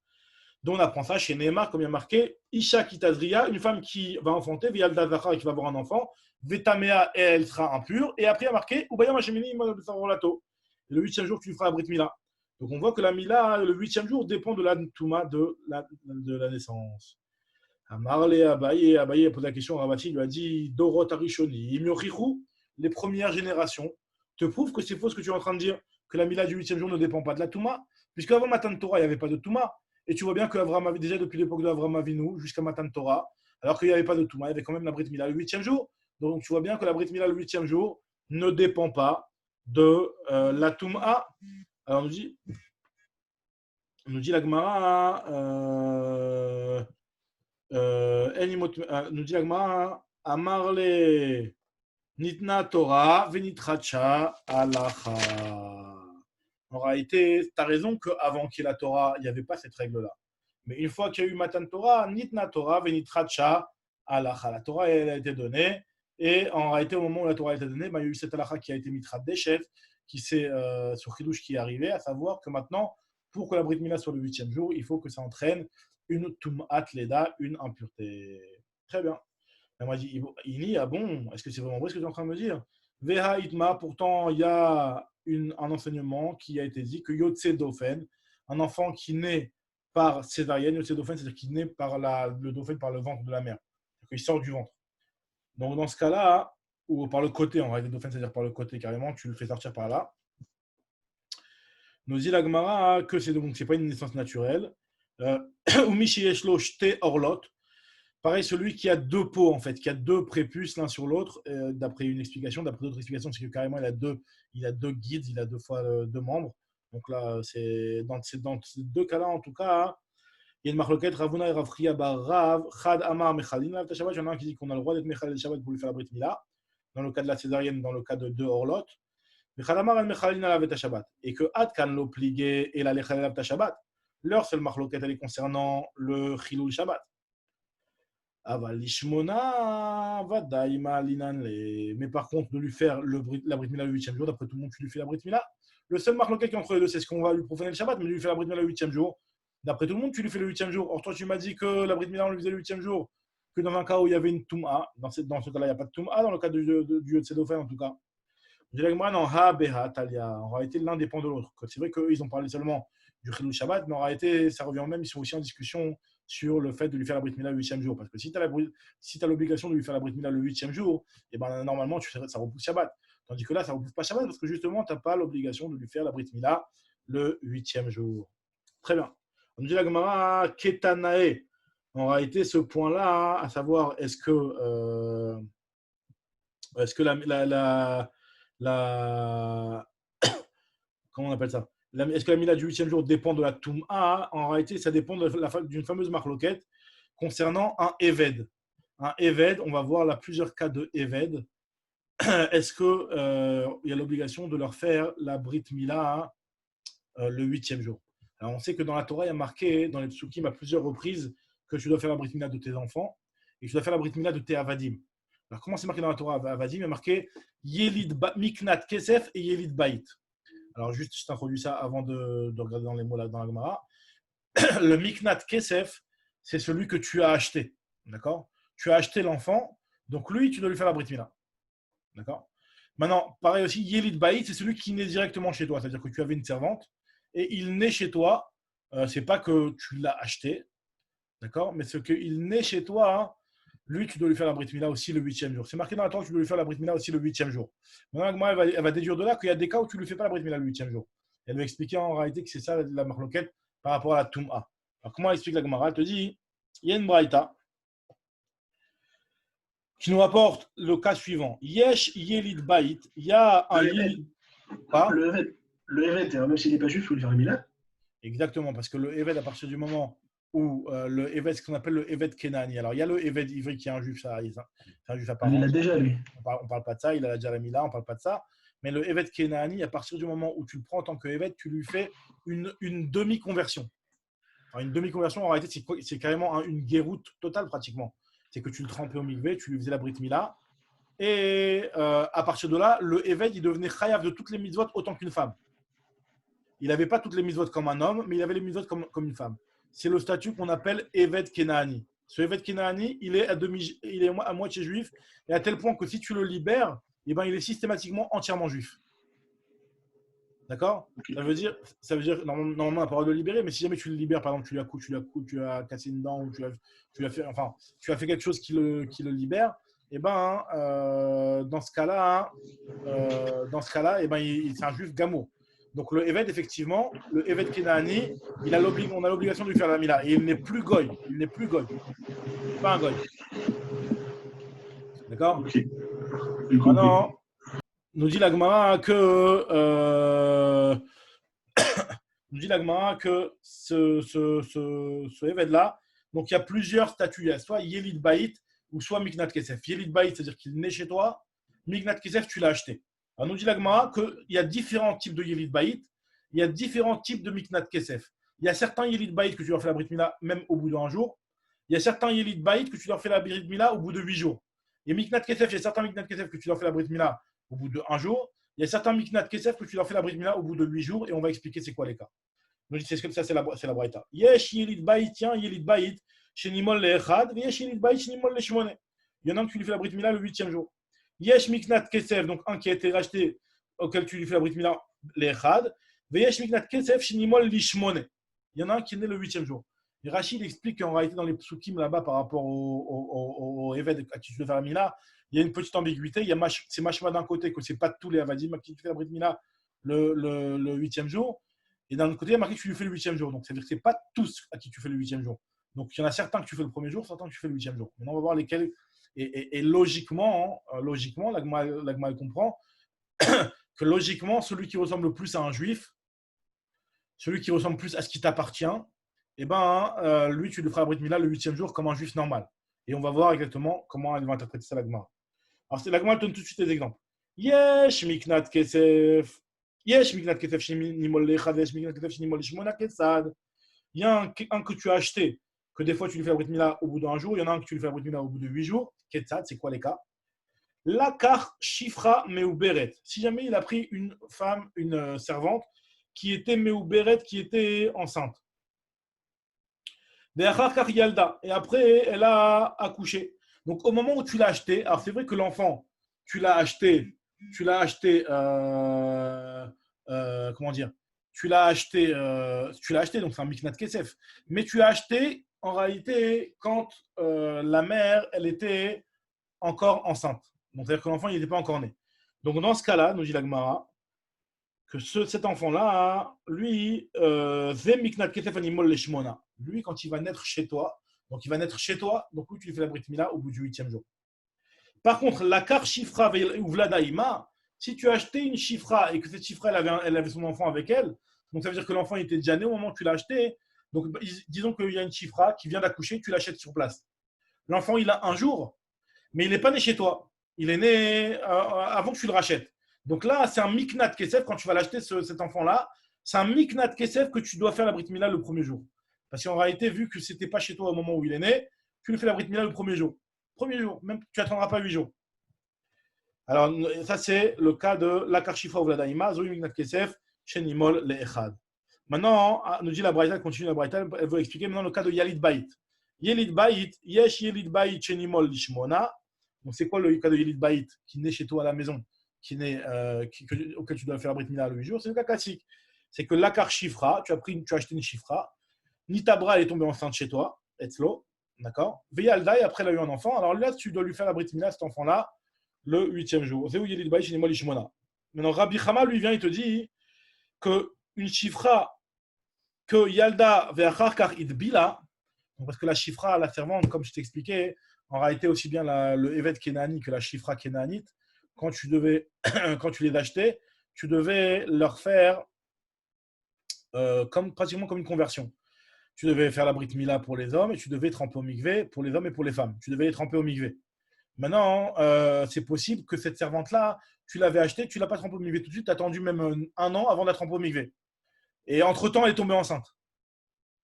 Donc on apprend ça chez Neymar, comme il y a marqué, Isha Kitazria, une femme qui va enfanter, Vialda Zachar, qui va avoir un enfant, Vetamea, et elle sera impure. Et après il y a marqué, Ubaya Mashemini, Imolabisarolato. Le 8e jour, tu feras la Brit Mila. Donc on voit que la Mila, le 8e jour, dépend de la Touma de la naissance. Amarle Abaye a posé la question, Rabati lui a dit, Dorot Arishoni, Imyochichu, les premières générations, te prouvent que c'est faux ce que tu es en train de dire, que la Mila du 8e jour ne dépend pas de la Touma, puisque avant Matan Torah, il n'y avait pas de Touma. Et tu vois bien que Avraham avait déjà depuis l'époque de Avraham Avinu jusqu'à Matan Torah, alors qu'il n'y avait pas de Touma, il y avait quand même la Brit Mila le 8e jour. Donc tu vois bien que la Brit Mila le 8e jour ne dépend pas de la Touma. Alors on nous dit la Gemara, nous dit la Gemara, Amarle Nitna Torah Venitracha Alacha. En réalité, tu as raison qu'avant qu'il y ait la Torah, il n'y avait pas cette règle-là. Mais une fois qu'il y a eu Matan Torah, Nitna Torah, Venitracha, Alacha. La Torah, elle a été donnée. Et en réalité, au moment où la Torah a été donnée, il y a eu cette Alacha qui a été Mitra Deshet, qui s'est sur Chidouche qui est arrivé, à savoir que maintenant, pour que la Brit Mila soit le 8e jour, il faut que ça entraîne une Tum'at Leda, une impureté. Très bien. Elle m'a dit, Ini, ah bon, est-ce que c'est vraiment vrai ce que tu es en train de me dire? Veha Itma, pourtant, il y a un enseignement qui a été dit que Yotse Dofen, un enfant qui naît par césarienne, Yotse Dofen, c'est-à-dire qui naît par le Dofen par le ventre de la mère. Il sort du ventre. Donc, dans ce cas-là, ou par le côté, en réalité, d'offense, c'est-à-dire par le côté carrément, tu le fais sortir par là. Nous dit la Gemara que c'est donc c'est pas une naissance naturelle. Ou Mishiyeshlo shte orlot. Pareil, celui qui a deux peaux, en fait, qui a deux prépuces l'un sur l'autre, d'après une explication. D'après d'autres explications, c'est que carrément, il a deux guides, il a deux fois deux membres. Donc là, c'est dans ces deux cas-là, en tout cas, il y a une marloquette, Ravuna et Ravriya bar Rav, Chad Amar Mechalin, la Shabbat. Il y en a un qui dit qu'on a le droit d'être Mechalin le Shabbat pour lui faire la Brit Mila, dans le cas de la césarienne, dans le cas de deux Orlot. Mechal Amar el Mechalin la Shabbat. Et que Adkan l'obligé et la Lechalin la Shabbat. Leur seule marloquette, elle est concernant le Chilul Shabbat. Aval Lishmona, Vadaima Linan. Mais par contre, de lui faire la Brit Mila le 8e jour, d'après tout le monde, tu lui fais la Brit Mila. Le seul marloquette qui est entre les deux, c'est ce qu'on va lui profaner le Shabbat, mais lui faire la Brit Mila le 8e jour. D'après tout le monde, tu lui fais le 8e jour. Or, toi, tu m'as dit que la Brit Mila, on lui faisait le 8e jour, que dans un cas où il y avait une Touma. Dans ce cas-là, il n'y a pas de Touma, dans le cas du Yotzedofen, en tout cas. Je dirais que moi, non, Ha, Beha, Talia. En réalité, l'un dépend de l'autre. C'est vrai qu'ils ont parlé seulement du Chilul Shabbat, mais en réalité, ça revient au même. Ils sont aussi en discussion sur le fait de lui faire la Brit Mila le 8e jour. Parce que si tu as l'obligation de lui faire la Brit Mila le 8e jour, et ben, normalement, ça repousse Shabbat. Tandis que là, ça ne repousse pas Shabbat parce que justement, tu n'as pas l'obligation de lui faire la Brit Mila le 8e jour. Très bien. On dit la Gemara, Ketanae. En réalité, ce point-là, à savoir, est-ce que comment on appelle ça, est-ce que la Mila du 8e jour dépend de la Toum'a? En réalité, ça dépend d'une fameuse marloquette concernant un Eved. Un Eved, on va voir là plusieurs cas de Eved. Est-ce qu'il y a l'obligation de leur faire la Brit Mila le 8e jour? Alors, on sait que dans la Torah, il y a marqué, dans les psukim à plusieurs reprises, que tu dois faire la Brit Mila de tes enfants et que tu dois faire la Brit Mila de tes Avadim. Alors, comment c'est marqué dans la Torah Avadim? Il y a marqué Yelid Miknat Kesef et Yelid Bait. Alors, juste, je t'introduis ça avant de regarder dans les mots là, dans la Gemara. Le Miknat Kesef, c'est celui que tu as acheté. D'accord? Tu as acheté l'enfant, donc lui, tu dois lui faire la Brit Mila. D'accord? Maintenant, pareil aussi, Yelid Bait, c'est celui qui naît directement chez toi. C'est-à-dire que tu avais une servante et il naît chez toi. C'est pas que tu l'as acheté, d'accord? Mais ce qu'il naît chez toi, hein, lui, tu dois lui faire la Brit Mila aussi le 8e jour. C'est marqué dans la Torah que tu dois lui faire la Brit Mila aussi le 8e jour. Maintenant, elle va déduire de là qu'il y a des cas où tu ne lui fais pas la Brit Mila le 8e jour. Elle va expliquer en réalité que c'est ça la marloquette par rapport à la Toum'a. Alors, comment elle explique la Gemara? Elle te dit, il y a une braïta qui nous rapporte le cas suivant. Yesh Yelid Bait, il y a un Yelid. Le Eved, même s'il n'est pas juif, il faut lui faire la Mila. Exactement, parce que le Eved, à partir du moment où le Eved, ce qu'on appelle le Eved Kenani. Alors, il y a le Eved Ivri qui est un juif, ça arrive. C'est un juif apparent. Il l'a déjà, lui. On ne parle pas de ça, il a déjà la Mila, on ne parle pas de ça. Mais le Eved Kenani, à partir du moment où tu le prends en tant que Eved, tu lui fais une demi-conversion. Enfin, une demi-conversion, en réalité, c'est carrément une guéroute totale, pratiquement. C'est que tu le trempais au mikvé, tu lui faisais la Brit Mila. Et à partir de là, le Eved, il devenait chayav de toutes les mitzvot autant qu'une femme. Il n'avait pas toutes les mitzvot comme un homme, mais il avait les mitzvot comme une femme. C'est le statut qu'on appelle Eved Kenaani. Ce Eved Kenaani, il est à moitié juif, et à tel point que si tu le libères, eh ben, il est systématiquement entièrement juif. D'accord? Okay. Ça veut dire normalement, on n'a pas le droit de le libérer, mais si jamais tu le libères, par exemple, tu as cassé une dent, ou tu as fait quelque chose qui le libère, eh ben, dans ce cas-là, eh ben, c'est un juif gamour. Donc le Eved, effectivement, le Eved Kenaani, on a l'obligation de lui faire la Mila. Et il n'est plus goy. Il n'est plus goy. Pas un goy. D'accord? Ok. Maintenant, nous dit la Gemara que ce Eved-là, donc il y a plusieurs statuts. Il y a soit Yelid Bait ou soit Miknat Kesef. Yelid Bait, c'est-à-dire qu'il naît chez toi. Miknat Kesef, tu l'as acheté. Alors, nous dit la Gemara qu'il y a différents types de Yelid Bait, il y a différents types de Miknat Kesef. Il y a certains Yelid Bait que tu leur fais la Brit Mila même au bout d'un jour. Il y a certains Yelid Bait que tu leur fais la Brit Mila au bout de 8 jours. Et Miknat Kesef, il y a certains Miknat Kesef que tu leur fais la Brit Mila au bout de 1 jour. Il y a certains Miknat Kesef que tu leur fais la Brit Mila au bout de 8 jours. Et on va expliquer c'est quoi les cas. Donc, ça, c'est la Braïta. Yesh Yelid Bait, tiens, Yelid Bait, chez Nimol le Echad, Yesh Yelid Bait, chez Nimol le Shimone. Il y en a un que tu lui fais la Brit Mila le 8e jour. Yesh Miknat Kesef, donc un qui a été racheté, auquel tu lui fais la Brit Mila, l'Echad. Veyesh Miknat Kesef, Shinimol Lishmone. Il y en a un qui est né le 8e jour. Et Rachid explique qu'en réalité, dans les psukim là-bas, par rapport au Eved à qui tu dois faire la Mila, il y a une petite ambiguïté. C'est mashma d'un côté que c'est pas tous les avadim à qui tu fais la brit mila le 8e jour. Et d'un autre côté, il y a marqué que tu lui fais le 8e jour. Donc, c'est-à-dire que ce n'est pas tous à qui tu fais le 8e jour. Donc, il y en a certains que tu fais le premier jour, certains que tu fais le 8e jour. Maintenant, on va voir lesquels. Et logiquement, l'agma comprend que logiquement, celui qui ressemble le plus à un juif, celui qui ressemble plus à ce qui t'appartient, eh ben, lui, tu lui feras la brit mila le 8e jour comme un juif normal. Et on va voir exactement comment elle va interpréter ça, l'agma. Alors, l'agma donne tout de suite des exemples. Yesh miknat kesef. Yesh miknat kesef shinimol lechad, yesh miknat kesef shinimol lishmona kesad. Il y a un que tu as acheté, que des fois tu lui fais la brit mila au bout d'un jour. Il y en a un que tu lui fais la brit mila au bout de 8 jours. Ketsad, c'est quoi les cas? Lakar shifra meuberet. Si jamais il a pris une femme, une servante, qui était meuberet, qui était enceinte. Et après, elle a accouché. Donc, au moment où tu l'as acheté, alors c'est vrai que l'enfant, tu l'as acheté, comment dire, tu l'as acheté, donc c'est un miknat kesef. Mais tu l'as acheté, en réalité, quand la mère, elle était encore enceinte. Donc, c'est-à-dire que l'enfant, il n'était pas encore né. Donc, dans ce cas-là, nous dit la Gemara, que cet enfant-là, lui, lui, quand il va naître chez toi, donc lui, tu lui fais la brit mila au bout du 8e jour. Par contre, la car shifra ou vladaïma, si tu as acheté une shifra et que cette shifra, elle avait son enfant avec elle, donc ça veut dire que l'enfant était déjà né au moment où tu l'as acheté. Donc, disons qu'il y a une shifra qui vient d'accoucher, tu l'achètes sur place. L'enfant, il a un jour, mais il n'est pas né chez toi. Il est né avant que tu le rachètes. Donc là, c'est un miknat kesef, quand tu vas l'acheter, cet enfant-là, c'est un miknat kesef que tu dois faire la brit mila le premier jour. Parce qu'en réalité, vu que ce n'était pas chez toi au moment où il est né, tu lui fais la brit mila le premier jour. Premier jour, même tu n'attendras pas 8 jours. Alors, ça, c'est le cas de la karshifa ou vladaïma, zoï miknat kesef, shenimol le echad. Maintenant, nous dit la Braïta, continue la Braïta, elle veut expliquer maintenant le cas de Yalid Baït. Yelid Baït, yesh Yelid Baït shenimol lishmona. Donc, c'est quoi le cas de Yelid Baït qui naît chez toi à la maison, auquel tu dois faire la brit mila le 8 jours? C'est le cas classique. C'est que l'akar shifra, tu as acheté une shifra, Nitabra, elle est tombée enceinte chez toi, etzlo, d'accord? Veyalda, et après elle a eu un enfant. Alors là, tu dois lui faire la brit mila, cet enfant-là, le 8e jour. Zéou Yelid Baït shenimol lishmona. Maintenant, Rabbi Chama, lui, vient, il te dit que une shifra, que Yalda ve'achar idbila, parce que la shifra, la servante, comme je t'expliquais, en réalité aussi bien le evet kenani que la shifra kenanite, quand tu les achetais, tu devais leur faire pratiquement comme une conversion. Tu devais faire la brit mila pour les hommes et tu devais tremper au mikvé pour les hommes et pour les femmes. Tu devais les tremper au mikvé. Maintenant, c'est possible que cette servante-là, tu l'avais achetée, tu ne l'as pas trempée au mikvé tout de suite, tu as attendu même un an avant de la tremper au mikvé. Et entre-temps, elle est tombée enceinte.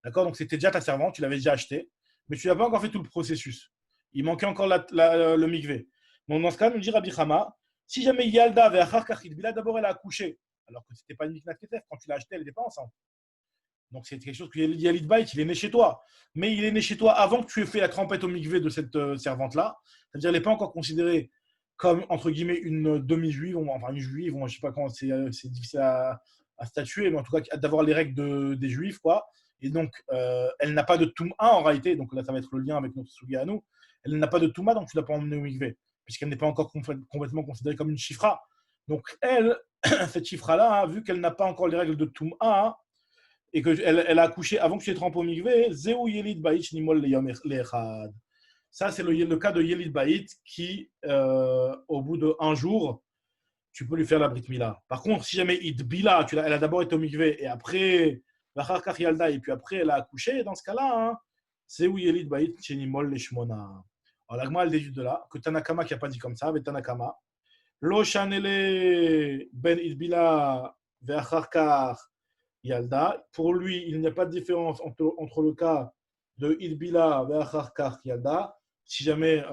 D'accord? Donc, c'était déjà ta servante, tu l'avais déjà achetée, mais tu n'as pas encore fait tout le processus. Il manquait encore le mikvé. Donc, dans ce cas, nous dit Rabbi Chama, si jamais Yalda avait achar kachid bila, d'abord elle a accouché, alors que ce n'était pas une miknat ketef, quand tu l'as acheté, elle n'était pas enceinte. Donc, c'est quelque chose que Yalid Baït, il est né chez toi. Mais il est né chez toi avant que tu aies fait la trempette au mikvé de cette servante-là. C'est-à-dire qu'elle n'est pas encore considérée comme, entre guillemets, une demi-juive, enfin une juive, je ne sais pas comment, c'est difficile à statuer, mais en tout cas, d'avoir les règles des juifs, quoi. Et donc, elle n'a pas de Touma en réalité, donc là, ça va être le lien avec notre Sugi à nous. Elle n'a pas de Touma, donc tu ne l'as pas emmenée au mikvé, puisqu'elle n'est pas encore complètement considérée comme une chifra. Donc, elle, cette chifra-là, vu qu'elle n'a pas encore les règles de Touma, et qu'elle a accouché avant que tu aies trempé au mikvé, Zéou Yelid Baït Nimol Lechad. Ça, c'est le cas de Yelid Baït qui, au bout d'un jour, tu peux lui faire la brit mila. Par contre, si jamais Idbila, elle a d'abord été au mikvé et après, et puis après, elle a accouché, dans ce cas-là, hein, c'est où Yelid Baït Chenimol Leshmona. Alors, l'agma, elle déduit de là que Tanakama qui n'a pas dit comme ça, avec Tanakama, Lo Shanele Ben Idbila Ve'acharkar Yalda. Pour lui, il n'y a pas de différence entre le cas de Idbila Ve'acharkar Yalda. Si jamais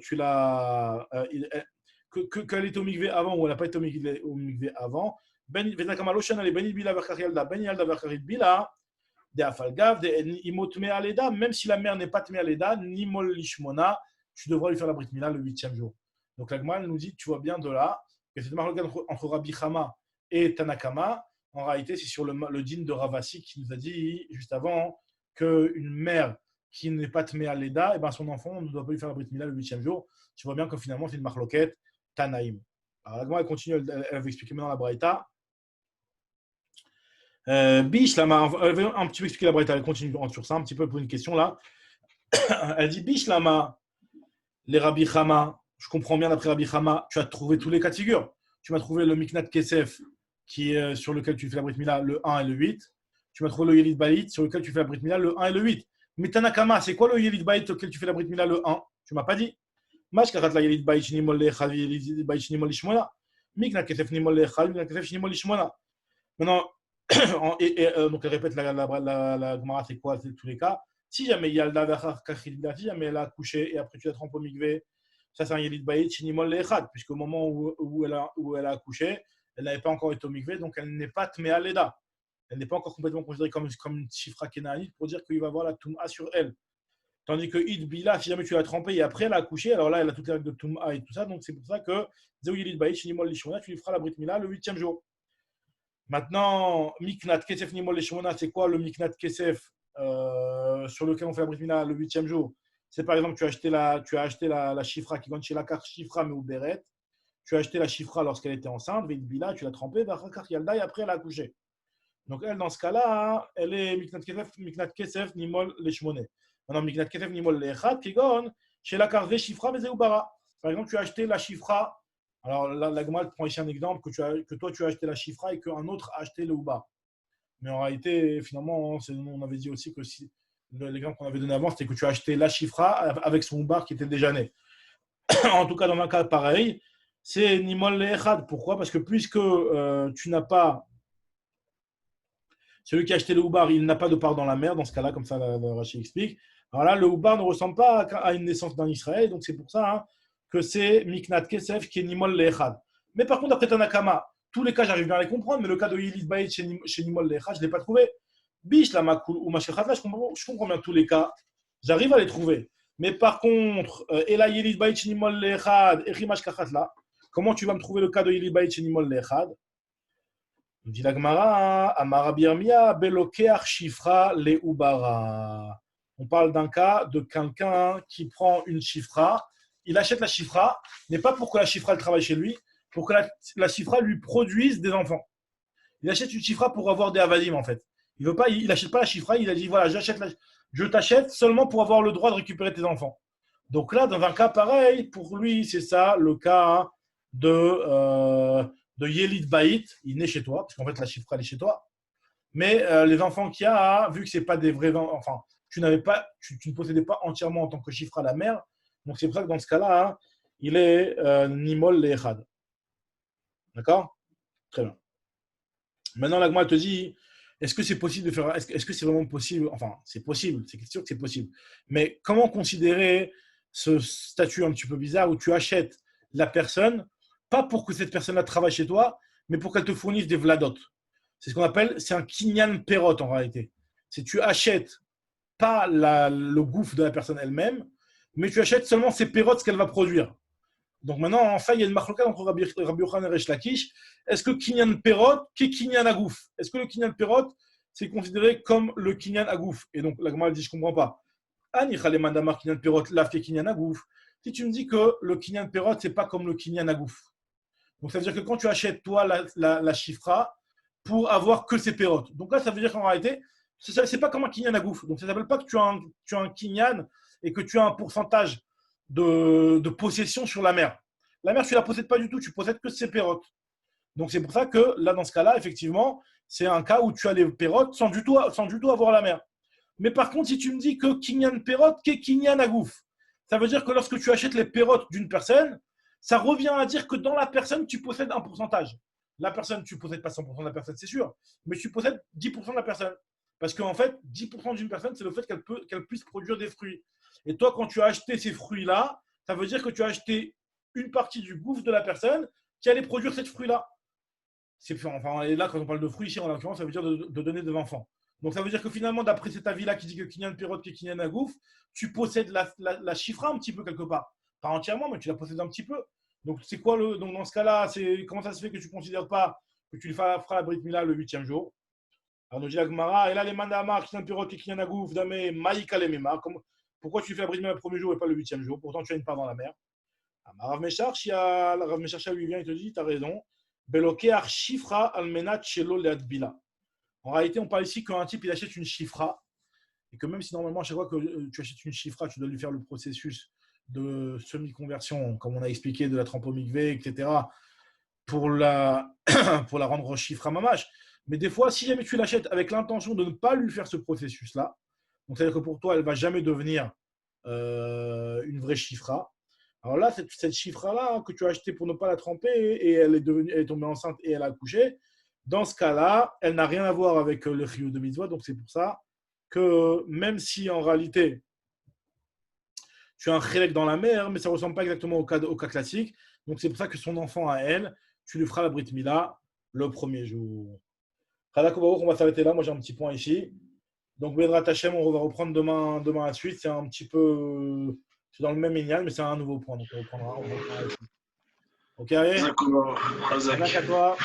tu l'as. Qu'elle est au mikvé avant ou elle n'a pas été au mikvé avant. Ben Idbila Ve'acharkar Yalda. Ben Yalda Ve'acharkar Idbila. De Afalgav, de Imot Me'aleda. Même si la mère n'est pas Me'aleda, ni Mol Lishmona, tu devras lui faire la brit mila le 8e jour. Donc l'Agma nous dit, tu vois bien de là, que cette marque entre Rabbi Chama et Tanakama, en réalité, c'est sur le din de Ravasi qui nous a dit juste avant qu'une mère qui n'est pas tmé à l'Eda, et ben son enfant ne doit pas lui faire la Brit Mila le 8e jour. Tu vois bien que finalement, c'est une marloquette Tanaïm. Alors, la Gemara, elle continue, elle va expliquer maintenant la Braïta. Bish, elle va un petit peu expliquer la Braïta, elle continue sur ça, un petit peu pour une question là. Elle dit Bish, lama, les Rabbi Chama, je comprends bien d'après Rabbi Chama, tu as trouvé tous les cas de figure. Tu m'as trouvé le Miknat Kesef, qui est sur lequel tu fais la Brit Mila, le 1 et le 8. Tu m'as trouvé le Yelid Baït, sur lequel tu fais la Brit Mila, le 1 et le 8. Mais Tanakama, c'est quoi le Yelid Baït auquel tu fais la Brit Mila, le 1? Tu m'as pas dit. Mashkarat la Yelid Baït, Shinimol Lechal, Yelid Baït, Shinimol Lishmona. Miknat Kesef, Nimol Lechal, Miknat Kesef, Shinimol Lishmona. Maintenant, donc elle répète la Gemara, c'est quoi tous les cas. Si jamais il y a le Davachar Kachilda, si jamais elle a accouché et après tu la trempes au mikvé, ça c'est un Yelid Baït, Shinimol Lechad, puisqu'au moment où elle a accouché, elle n'avait pas encore été au mikvé, donc elle n'est pas Tmea Leda. Elle n'est pas encore complètement considérée comme une chifra kénaanite pour dire qu'il va avoir la Toum'a sur elle. Tandis que Id Bila, si jamais tu l'as trempée et après elle a accouché, alors là elle a toutes les règles de Toum'a et tout ça, donc c'est pour ça que Zéou Yelid Baït, Shinimol Lishmona, tu lui feras la Brit Mila le 8e jour. Maintenant, Miknat Kesef Nimol Lishmona, c'est quoi le Miknat Kesef sur lequel on fait la Brit Mila le 8e jour? C'est par exemple, tu as acheté la chifra qui gagne chez la carte chifra mais au béret. Tu as acheté la chifra lorsqu'elle était enceinte, Id Bila, tu l'as trempée, et après elle a accouché. Donc elle, dans ce cas-là, elle est Miknat Kesef Nimol Lishmone. Maintenant, Miknat Kesef Nimol Lechad, Kegon, chez la carte chifra mais Zeubara. Par exemple, tu as acheté la chifra. Alors là, la Gemara prend ici un exemple que toi tu as acheté la chifra et qu'un autre a acheté le Uba. Mais en réalité, finalement, on avait dit aussi que si l'exemple qu'on avait donné avant, c'était que tu as acheté la chifra avec son Uba qui était déjà né. En tout cas, dans un cas pareil, c'est Nimol Lechad. Pourquoi? Parce que puisque tu n'as pas. Celui qui a acheté le Ubar, il n'a pas de part dans la mer, dans ce cas-là, comme ça Rachid explique. Alors là, le Ubar ne ressemble pas à une naissance d'un Israël, donc c'est pour ça que c'est Miknat Kesef qui est Nimol Lechad. Mais par contre, après Tanakama, tous les cas, j'arrive bien à les comprendre, mais le cas de Yelid Baït chez Nimol Lechad, je ne l'ai pas trouvé. Bish, la Makul ou Mashechat, là, je comprends bien tous les cas, j'arrive à les trouver. Mais par contre, Ela Yelid Baït chez Nimol Lechad, Echimash Kachat là, comment tu vas me trouver le cas de Yelid Baït chez Nimol Lechad? Dit la Gemara, Amara Birmia, Belokeach Shifra le Ubara. On parle d'un cas de quelqu'un qui prend une chifra, il achète la chifra, mais pas pour que la chifra elle travaille chez lui, pour que la chifra lui produise des enfants. Il achète une chifra pour avoir des avadim en fait. Il n'achète pas la chifra, il a dit voilà, je t'achète seulement pour avoir le droit de récupérer tes enfants. Donc là, dans un cas pareil, pour lui, c'est ça le cas de Yelid Baït, il naît chez toi, parce qu'en fait la chifra elle est chez toi. Mais les enfants qu'il y a, vu que c'est pas des vrais enfants, tu ne possédais pas entièrement en tant que chifra la mère. Donc c'est pour ça que dans ce cas-là, il est Nimol Lechad. D'accord? Très bien. Maintenant, la Gemara te dit, est-ce que c'est possible de faire, est-ce que c'est vraiment possible? Enfin, c'est possible, c'est sûr que c'est possible. Mais comment considérer ce statut un petit peu bizarre où tu achètes la personne, pas pour que cette personne-là travaille chez toi, mais pour qu'elle te fournisse des vladotes. C'est ce qu'on appelle, c'est un kinyan perot en réalité. C'est tu achètes pas le gouffre de la personne elle-même, mais tu achètes seulement ses perrottes, ce qu'elle va produire. Donc maintenant, enfin, il y a une marloquette entre Rabbi Yochanan et Resh Lakish. Est-ce que Kinyan Perot, qu'est Kinyan Agouf? Est-ce que le Kinyan Perot, c'est considéré comme le Kinyan Agouf? Et donc, la Gemara dit, je ne comprends pas. Ani Khaleman Damar Kinyan Perot, laf Kinyan Agouf. Si tu me dis que le Kinyan Perot, ce n'est pas comme le Kinyan Agouf. Donc, ça veut dire que quand tu achètes, toi, la chifra, pour avoir que ses perrottes. Donc là, ça veut dire qu'en réalité, ce n'est pas comme un Kinyan Agouf. Donc, ça ne s'appelle pas que tu as un Kinyan et que tu as un pourcentage de possession sur la mer. La mer, tu ne la possèdes pas du tout, tu possèdes que ses perrottes. Donc c'est pour ça que là, dans ce cas-là, effectivement, c'est un cas où tu as les perrottes sans du tout avoir la mer. Mais par contre, si tu me dis que Kinyan perrotte, qu'est Kinyan agouf, ça veut dire que lorsque tu achètes les perrottes d'une personne, ça revient à dire que dans la personne, tu possèdes un pourcentage. La personne, tu ne possèdes pas 100% de la personne, c'est sûr, mais tu possèdes 10% de la personne. Parce qu'en fait, 10% d'une personne, c'est le fait qu'elle puisse produire des fruits. Et toi, quand tu as acheté ces fruits-là, ça veut dire que tu as acheté une partie du gouffre de la personne qui allait produire ces fruits-là. Et là, quand on parle de fruits ici, en l'occurrence, ça veut dire de donner des enfants. Donc, ça veut dire que finalement, d'après cet avis-là qui dit que Kinyan Perot, qui est Kinyan Agouf, tu possèdes la chifra un petit peu quelque part. Pas entièrement, mais tu la possèdes un petit peu. Donc, c'est quoi donc dans ce cas-là, comment ça se fait que tu ne considères pas que tu feras la Brit Mila le 8e jour? Alors, nous dit la Gemara, et là, les mandamar, qui n'ont pirot, qui n'ont gouf, damé, maïka les méma. Pourquoi tu fais la brise le premier jour et pas le 8e jour? Pourtant, tu as une part dans la mer. Rav Meshach, Rav Meshach lui vient et te dit, tu as raison. Belokear shifra almenat shelo leadbila. En réalité, on parle ici qu'un type, il achète une chifra. Et que même si normalement, à chaque fois que tu achètes une chifra, tu dois lui faire le processus de semi-conversion, comme on a expliqué, de la trempe au mikvé, etc., pour la, pour la rendre chifra mamash. Mais des fois, si jamais tu l'achètes avec l'intention de ne pas lui faire ce processus-là, donc c'est-à-dire que pour toi, elle ne va jamais devenir une vraie chifra. Alors là, cette chifra-là que tu as achetée pour ne pas la tremper et elle est tombée enceinte et elle a accouché, dans ce cas-là, elle n'a rien à voir avec le chiyuv de mitzvah. Donc c'est pour ça que même si en réalité tu as un chélek dans la mer, mais ça ne ressemble pas exactement au cas classique. Donc c'est pour ça que son enfant à elle, tu lui feras la brit mila le premier jour. On va s'arrêter là. Moi j'ai un petit point ici. Donc Bedrat Hashem, on va reprendre demain la suite. C'est un petit peu, c'est dans le même lignal, mais c'est un nouveau point. Donc on reprendra ici. Ok, allez. D'accord, Merci à toi.